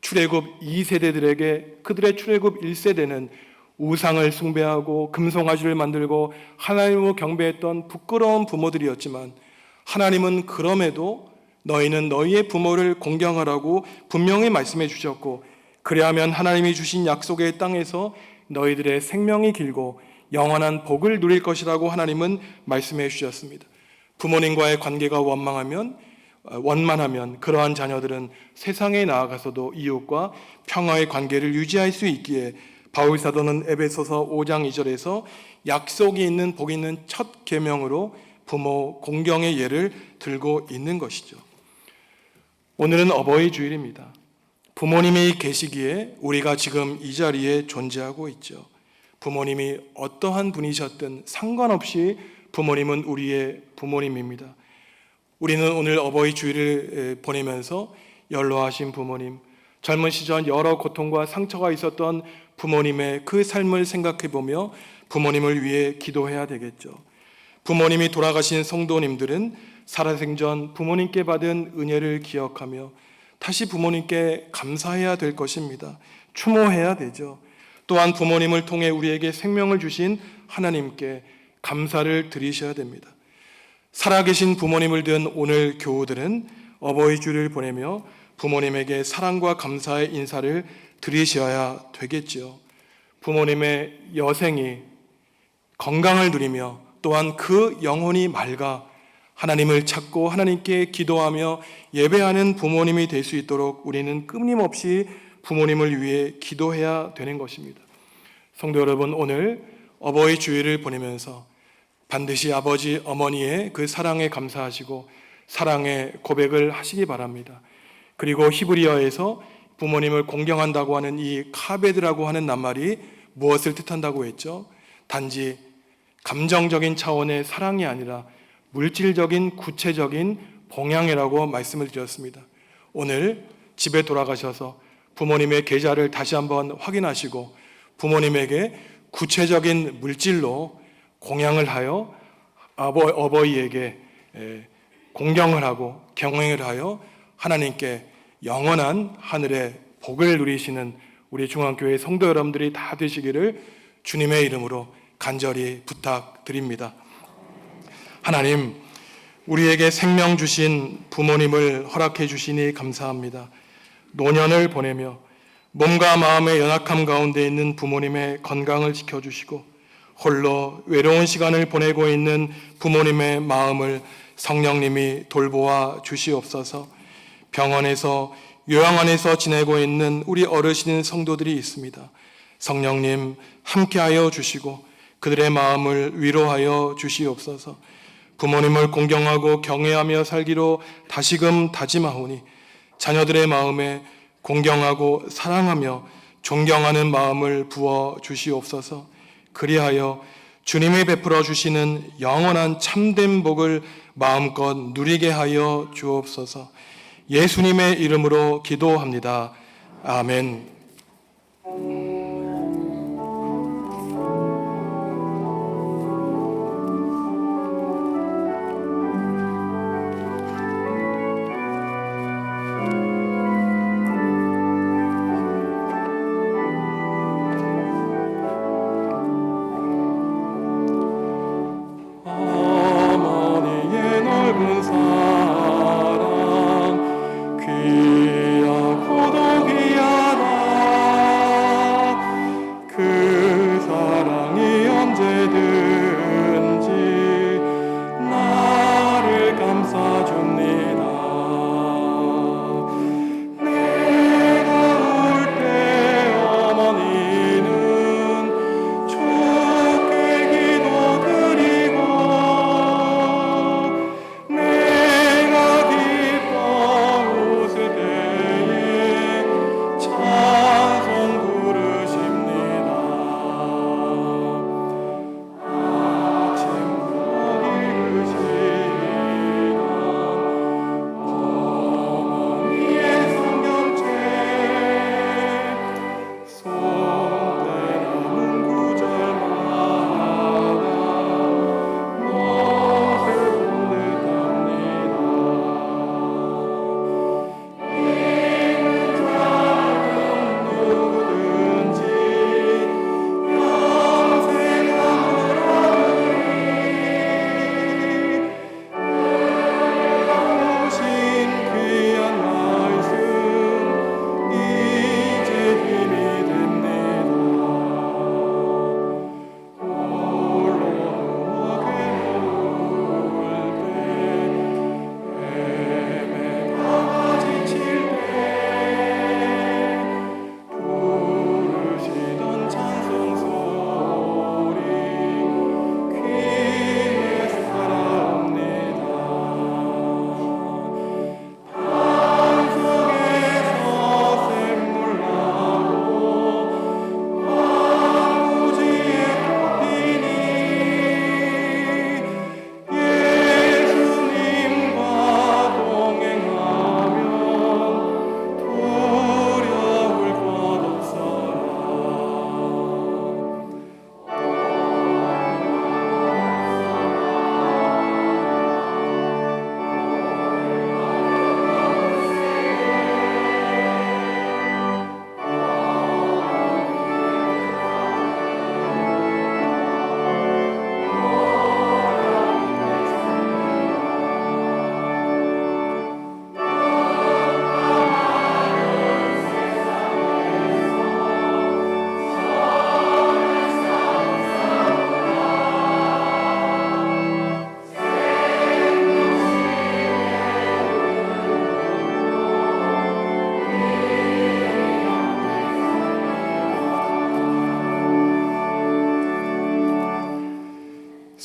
출애굽 2세대들에게 그들의 출애굽 1세대는 우상을 숭배하고 금송아지를 만들고 하나님을 경배했던 부끄러운 부모들이었지만 하나님은 그럼에도 너희는 너희의 부모를 공경하라고 분명히 말씀해 주셨고 그리하면 하나님이 주신 약속의 땅에서 너희들의 생명이 길고 영원한 복을 누릴 것이라고 하나님은 말씀해 주셨습니다. 부모님과의 관계가 원만하면 그러한 자녀들은 세상에 나아가서도 이웃과 평화의 관계를 유지할 수 있기에 바울 사도는 에베소서 5장 2절에서 약속이 있는 복 있는 첫 계명으로 부모 공경의 예를 들고 있는 것이죠. 오늘은 어버이 주일입니다. 부모님이 계시기에 우리가 지금 이 자리에 존재하고 있죠. 부모님이 어떠한 분이셨든 상관없이 부모님은 우리의 부모님입니다. 우리는 오늘 어버이 주일을 보내면서 연로하신 부모님, 젊은 시절 여러 고통과 상처가 있었던 부모님의 그 삶을 생각해 보며 부모님을 위해 기도해야 되겠죠. 부모님이 돌아가신 성도님들은 살아생전 부모님께 받은 은혜를 기억하며 다시 부모님께 감사해야 될 것입니다. 추모해야 되죠. 또한 부모님을 통해 우리에게 생명을 주신 하나님께 감사를 드리셔야 됩니다. 살아계신 부모님을 둔 오늘 교우들은 어버이 주일을 보내며 부모님에게 사랑과 감사의 인사를 드리셔야 되겠지요. 부모님의 여생이 건강을 누리며 또한 그 영혼이 맑아 하나님을 찾고 하나님께 기도하며 예배하는 부모님이 될 수 있도록 우리는 끊임없이 부모님을 위해 기도해야 되는 것입니다. 성도 여러분, 오늘 어버이 주일을 보내면서 반드시 아버지, 어머니의 그 사랑에 감사하시고 사랑의 고백을 하시기 바랍니다. 그리고 히브리어에서 부모님을 공경한다고 하는 이 카베드라고 하는 낱말이 무엇을 뜻한다고 했죠? 단지 감정적인 차원의 사랑이 아니라 물질적인 구체적인 봉양이라고 말씀을 드렸습니다. 오늘 집에 돌아가셔서 부모님의 계좌를 다시 한번 확인하시고 부모님에게 구체적인 물질로 공양을 하여 어버이에게 공경을 하고 경외를 하여 하나님께 영원한 하늘의 복을 누리시는 우리 중앙교회 성도 여러분들이 다 되시기를 주님의 이름으로 간절히 부탁드립니다. 하나님, 우리에게 생명 주신 부모님을 허락해 주시니 감사합니다. 노년을 보내며 몸과 마음의 연약함 가운데 있는 부모님의 건강을 지켜주시고 홀로 외로운 시간을 보내고 있는 부모님의 마음을 성령님이 돌보아 주시옵소서. 병원에서 요양원에서 지내고 있는 우리 어르신 성도들이 있습니다. 성령님 함께하여 주시고 그들의 마음을 위로하여 주시옵소서. 부모님을 공경하고 경외하며 살기로 다시금 다짐하오니 자녀들의 마음에 공경하고 사랑하며 존경하는 마음을 부어 주시옵소서. 그리하여 주님이 베풀어 주시는 영원한 참된 복을 마음껏 누리게 하여 주옵소서. 예수님의 이름으로 기도합니다. 아멘.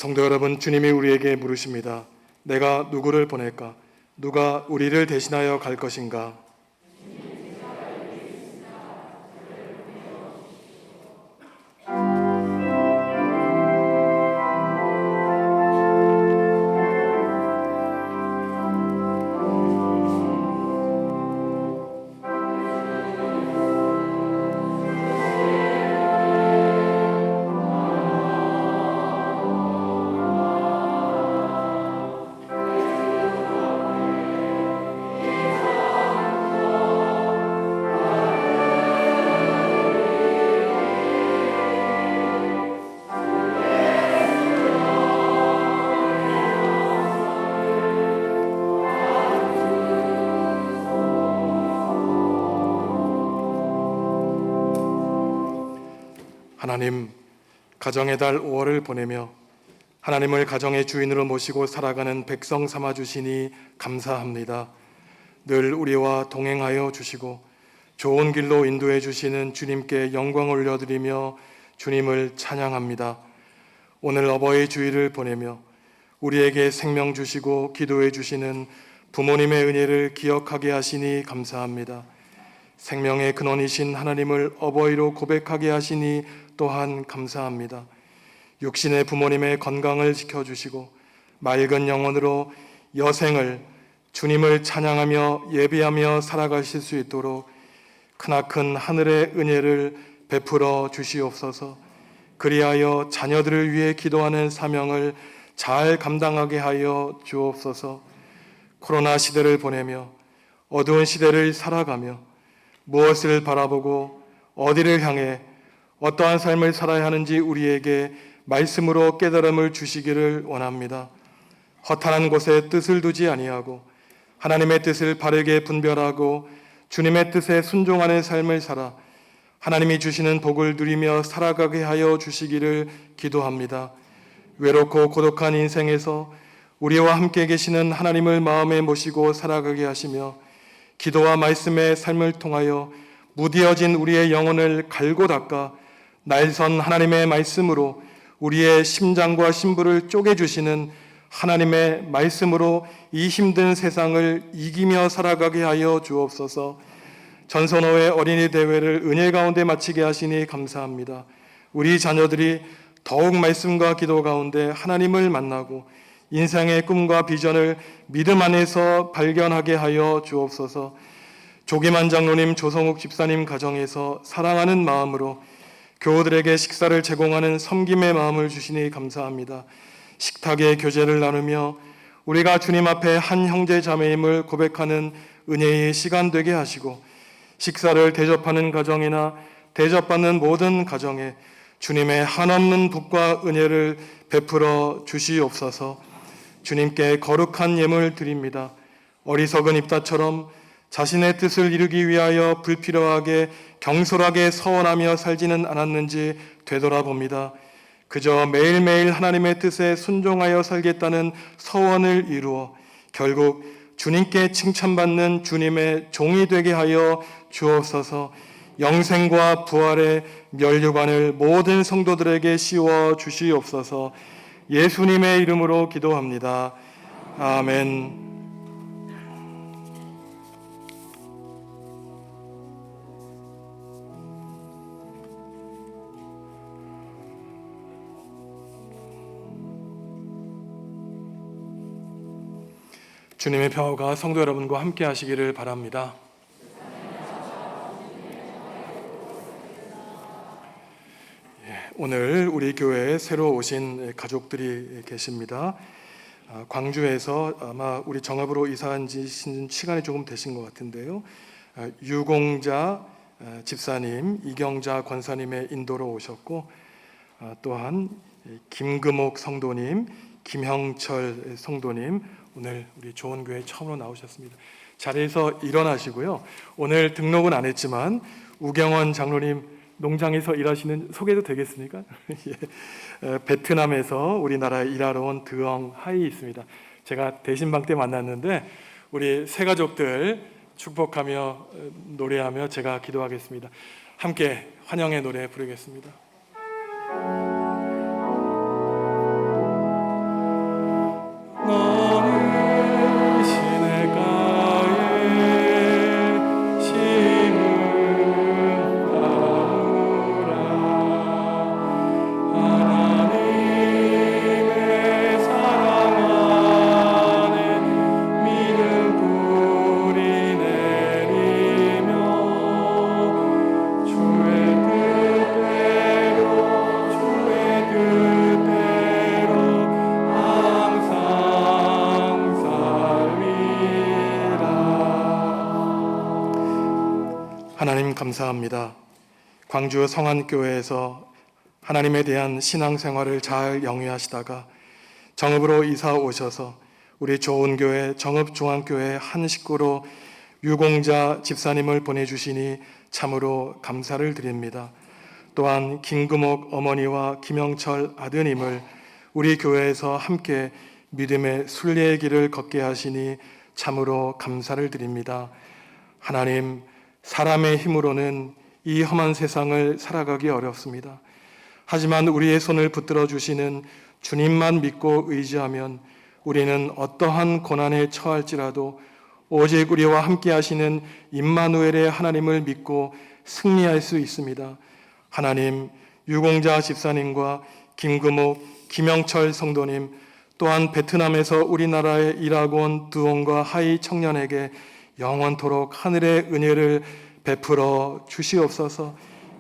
성도 여러분, 주님이 우리에게 물으십니다. 내가 누구를 보낼까? 누가 우리를 대신하여 갈 것인가? 하나님, 가정의 달 5월을 보내며 하나님을 가정의 주인으로 모시고 살아가는 백성 삼아 주시니 감사합니다. 늘 우리와 동행하여 주시고 좋은 길로 인도해 주시는 주님께 영광 올려드리며 주님을 찬양합니다. 오늘 어버이 주일을 보내며 우리에게 생명 주시고 기도해 주시는 부모님의 은혜를 기억하게 하시니 감사합니다. 생명의 근원이신 하나님을 어버이로 고백하게 하시니 또한 감사합니다. 육신의 부모님의 건강을 지켜주시고 맑은 영혼으로 여생을 주님을 찬양하며 예배하며 살아가실 수 있도록 크나큰 하늘의 은혜를 베풀어 주시옵소서. 그리하여 자녀들을 위해 기도하는 사명을 잘 감당하게 하여 주옵소서. 코로나 시대를 보내며 어두운 시대를 살아가며 무엇을 바라보고 어디를 향해 어떠한 삶을 살아야 하는지 우리에게 말씀으로 깨달음을 주시기를 원합니다. 허탄한 곳에 뜻을 두지 아니하고 하나님의 뜻을 바르게 분별하고 주님의 뜻에 순종하는 삶을 살아 하나님이 주시는 복을 누리며 살아가게 하여 주시기를 기도합니다. 외롭고 고독한 인생에서 우리와 함께 계시는 하나님을 마음에 모시고 살아가게 하시며 기도와 말씀의 삶을 통하여 무디어진 우리의 영혼을 갈고 닦아 날선 하나님의 말씀으로 우리의 심장과 심부를 쪼개주시는 하나님의 말씀으로 이 힘든 세상을 이기며 살아가게 하여 주옵소서. 전선호의 어린이 대회를 은혜 가운데 마치게 하시니 감사합니다. 우리 자녀들이 더욱 말씀과 기도 가운데 하나님을 만나고 인생의 꿈과 비전을 믿음 안에서 발견하게 하여 주옵소서. 조기만 장로님, 조성욱 집사님 가정에서 사랑하는 마음으로 교우들에게 식사를 제공하는 섬김의 마음을 주시니 감사합니다. 식탁의 교제를 나누며 우리가 주님 앞에 한 형제 자매임을 고백하는 은혜의 시간 되게 하시고 식사를 대접하는 가정이나 대접받는 모든 가정에 주님의 한없는 복과 은혜를 베풀어 주시옵소서. 주님께 거룩한 예물 드립니다. 어리석은 입다처럼 자신의 뜻을 이루기 위하여 불필요하게 경솔하게 서원하며 살지는 않았는지 되돌아봅니다. 그저 매일매일 하나님의 뜻에 순종하여 살겠다는 서원을 이루어 결국 주님께 칭찬받는 주님의 종이 되게 하여 주옵소서. 영생과 부활의 면류관을 모든 성도들에게 씌워 주시옵소서. 예수님의 이름으로 기도합니다. 아멘. 주님의 평화가 성도 여러분과 함께 하시기를 바랍니다. 오늘 우리 교회에 새로 오신 가족들이 계십니다. 광주에서 아마 우리 정읍으로 이사한 지 시간이 조금 되신 것 같은데요. 유공자 집사님, 이경자 권사님의 인도로 오셨고 또한 김금옥 성도님, 김형철 성도님 오늘 우리 좋은 교회 처음으로 나오셨습니다. 자리에서 일어나시고요. 오늘 등록은 안 했지만 우경원 장로님 농장에서 일하시는 소개도 되겠습니까? 예. 베트남에서 우리나라에 일하러 온 드엉 하이 있습니다. 제가 대신방 때 만났는데 우리 새 가족들 축복하며 노래하며 제가 기도하겠습니다. 함께 환영의 노래 부르겠습니다. 하나님 감사합니다. 광주 성안교회에서 하나님에 대한 신앙생활을 잘 영위하시다가 정읍으로 이사 오셔서 우리 좋은교회 정읍중앙교회 한 식구로 유공자 집사님을 보내주시니 참으로 감사를 드립니다. 또한 김금옥 어머니와 김영철 아드님을 우리 교회에서 함께 믿음의 순례의 길을 걷게 하시니 참으로 감사를 드립니다. 하나님, 사람의 힘으로는 이 험한 세상을 살아가기 어렵습니다. 하지만 우리의 손을 붙들어 주시는 주님만 믿고 의지하면 우리는 어떠한 고난에 처할지라도 오직 우리와 함께 하시는 임마누엘의 하나님을 믿고 승리할 수 있습니다. 하나님, 유공자 집사님과 김금옥, 김영철 성도님, 또한 베트남에서 우리나라에 일하고 온 두온과 하이 청년에게 영원토록 하늘의 은혜를 베풀어 주시옵소서.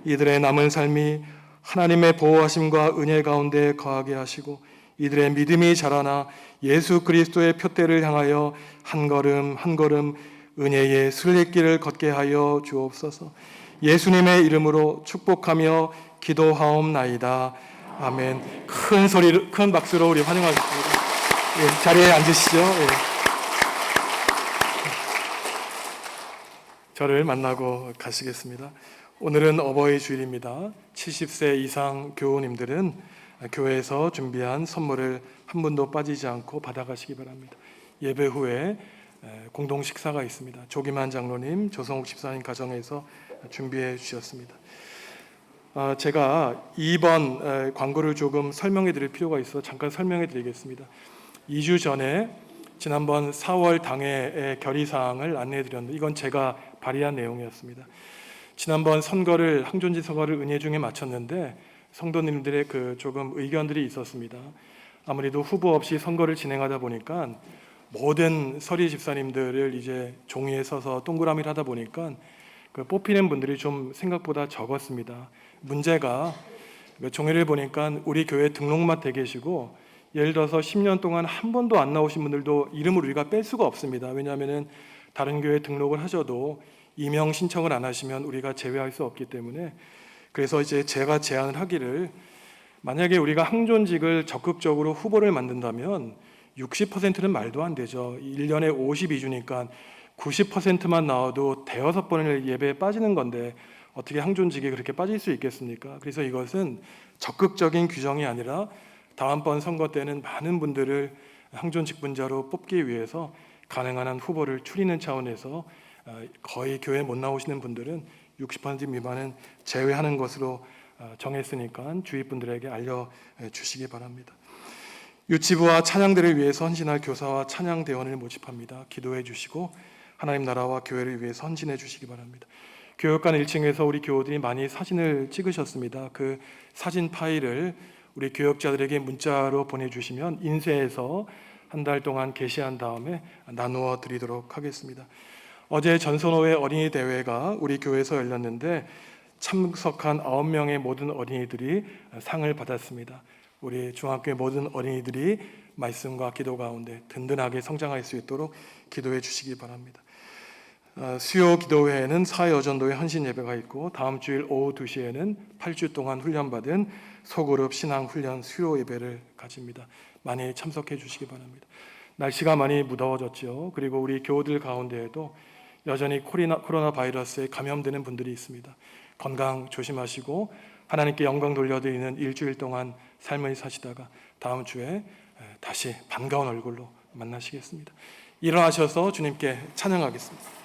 이들의 남은 삶이 하나님의 보호하심과 은혜 가운데 거하게 하시고 이들의 믿음이 자라나 예수 그리스도의 표대를 향하여 한 걸음 한 걸음 은혜의 순례길을 걷게 하여 주옵소서. 예수님의 이름으로 축복하며 기도하옵나이다. 아멘. 큰 소리로, 큰 박수로 우리 환영하겠습니다. 예, 자리에 앉으시죠. 예. 저를 만나고 가시겠습니다. 오늘은 어버이 주일입니다. 70세 이상 교우님들은 교회에서 준비한 선물을 한 분도 빠지지 않고 받아가시기 바랍니다. 예배 후에 공동 식사가 있습니다. 조기만 장로님, 조성욱 집사님 가정에서 준비해 주셨습니다. 제가 2번 광고를 조금 설명해 드릴 필요가 있어 잠깐 설명해 드리겠습니다. 2주 전에 지난번 4월 당회의 결의사항을 안내해 드렸는데 이건 제가 발의한 내용이었습니다. 지난번 선거를 항존지 선거를 은혜 중에 마쳤는데 성도님들의 조금 의견들이 있었습니다. 아무래도 후보 없이 선거를 진행하다 보니까 모든 서리 집사님들을 이제 종이에 써서 동그라미를 하다 보니까 뽑히는 분들이 좀 생각보다 적었습니다. 문제가 종이를 보니까 우리 교회 등록만 돼 계시고 예를 들어서 10년 동안 한 번도 안 나오신 분들도 이름을 우리가 뺄 수가 없습니다. 왜냐하면 다른 교회 등록을 하셔도 이명 신청을 안 하시면 우리가 제외할 수 없기 때문에 그래서 이제 제가 제안을 하기를 만약에 우리가 항존직을 적극적으로 후보를 만든다면 60%는 말도 안 되죠. 1년에 52주니까 90%만 나와도 대여섯 번을 예배에 빠지는 건데 어떻게 항존직이 그렇게 빠질 수 있겠습니까? 그래서 이것은 적극적인 규정이 아니라 다음번 선거 때는 많은 분들을 항존직분자로 뽑기 위해서 가능한 한 후보를 추리는 차원에서 거의 교회 못 나오시는 분들은 60% 미만은 제외하는 것으로 정했으니까 주위 분들에게 알려주시기 바랍니다. 유치부와 찬양대를 위해서 헌신할 교사와 찬양대원을 모집합니다. 기도해 주시고 하나님 나라와 교회를 위해서 헌신해 주시기 바랍니다. 교육관 1층에서 우리 교우들이 많이 사진을 찍으셨습니다. 그 사진 파일을 우리 교역자들에게 문자로 보내주시면 인쇄해서 한 달 동안 게시한 다음에 나누어 드리도록 하겠습니다. 어제 전선호회 어린이 대회가 우리 교회에서 열렸는데 참석한 9명의 모든 어린이들이 상을 받았습니다. 우리 중학교의 모든 어린이들이 말씀과 기도 가운데 든든하게 성장할 수 있도록 기도해 주시기 바랍니다. 수요 기도회에는 사여전도회 헌신 예배가 있고 다음 주일 오후 2시에는 8주 동안 훈련받은 소그룹 신앙 훈련 수요 예배를 가집니다. 많이 참석해 주시기 바랍니다. 날씨가 많이 무더워졌죠. 그리고 우리 교우들 가운데에도 여전히 코로나 바이러스에 감염되는 분들이 있습니다. 건강 조심하시고 하나님께 영광 돌려드리는 일주일 동안 삶을 사시다가 다음 주에 다시 반가운 얼굴로 만나시겠습니다. 일어나셔서 주님께 찬양하겠습니다.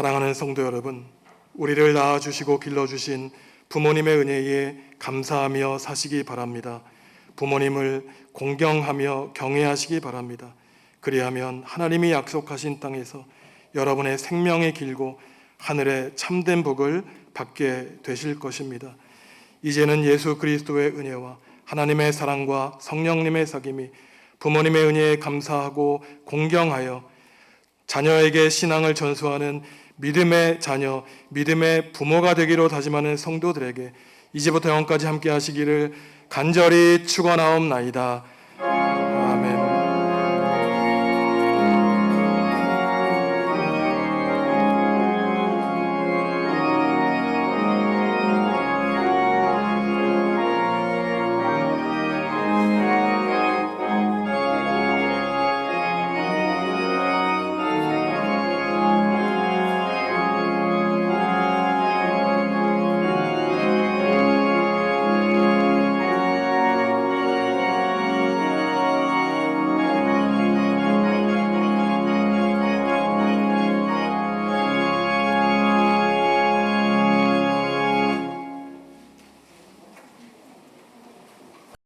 사랑하는 성도 여러분, 우리를 낳아주시고 길러주신 부모님의 은혜에 감사하며 사시기 바랍니다. 부모님을 공경하며 경외하시기 바랍니다. 그리하면 하나님이 약속하신 땅에서 여러분의 생명이 길고 하늘의 참된 복을 받게 되실 것입니다. 이제는 예수 그리스도의 은혜와 하나님의 사랑과 성령님의 사귐이 부모님의 은혜에 감사하고 공경하여 자녀에게 신앙을 전수하는 믿음의 자녀, 믿음의 부모가 되기로 다짐하는 성도들에게 이제부터 영원까지 함께 하시기를 간절히 축원하옵나이다.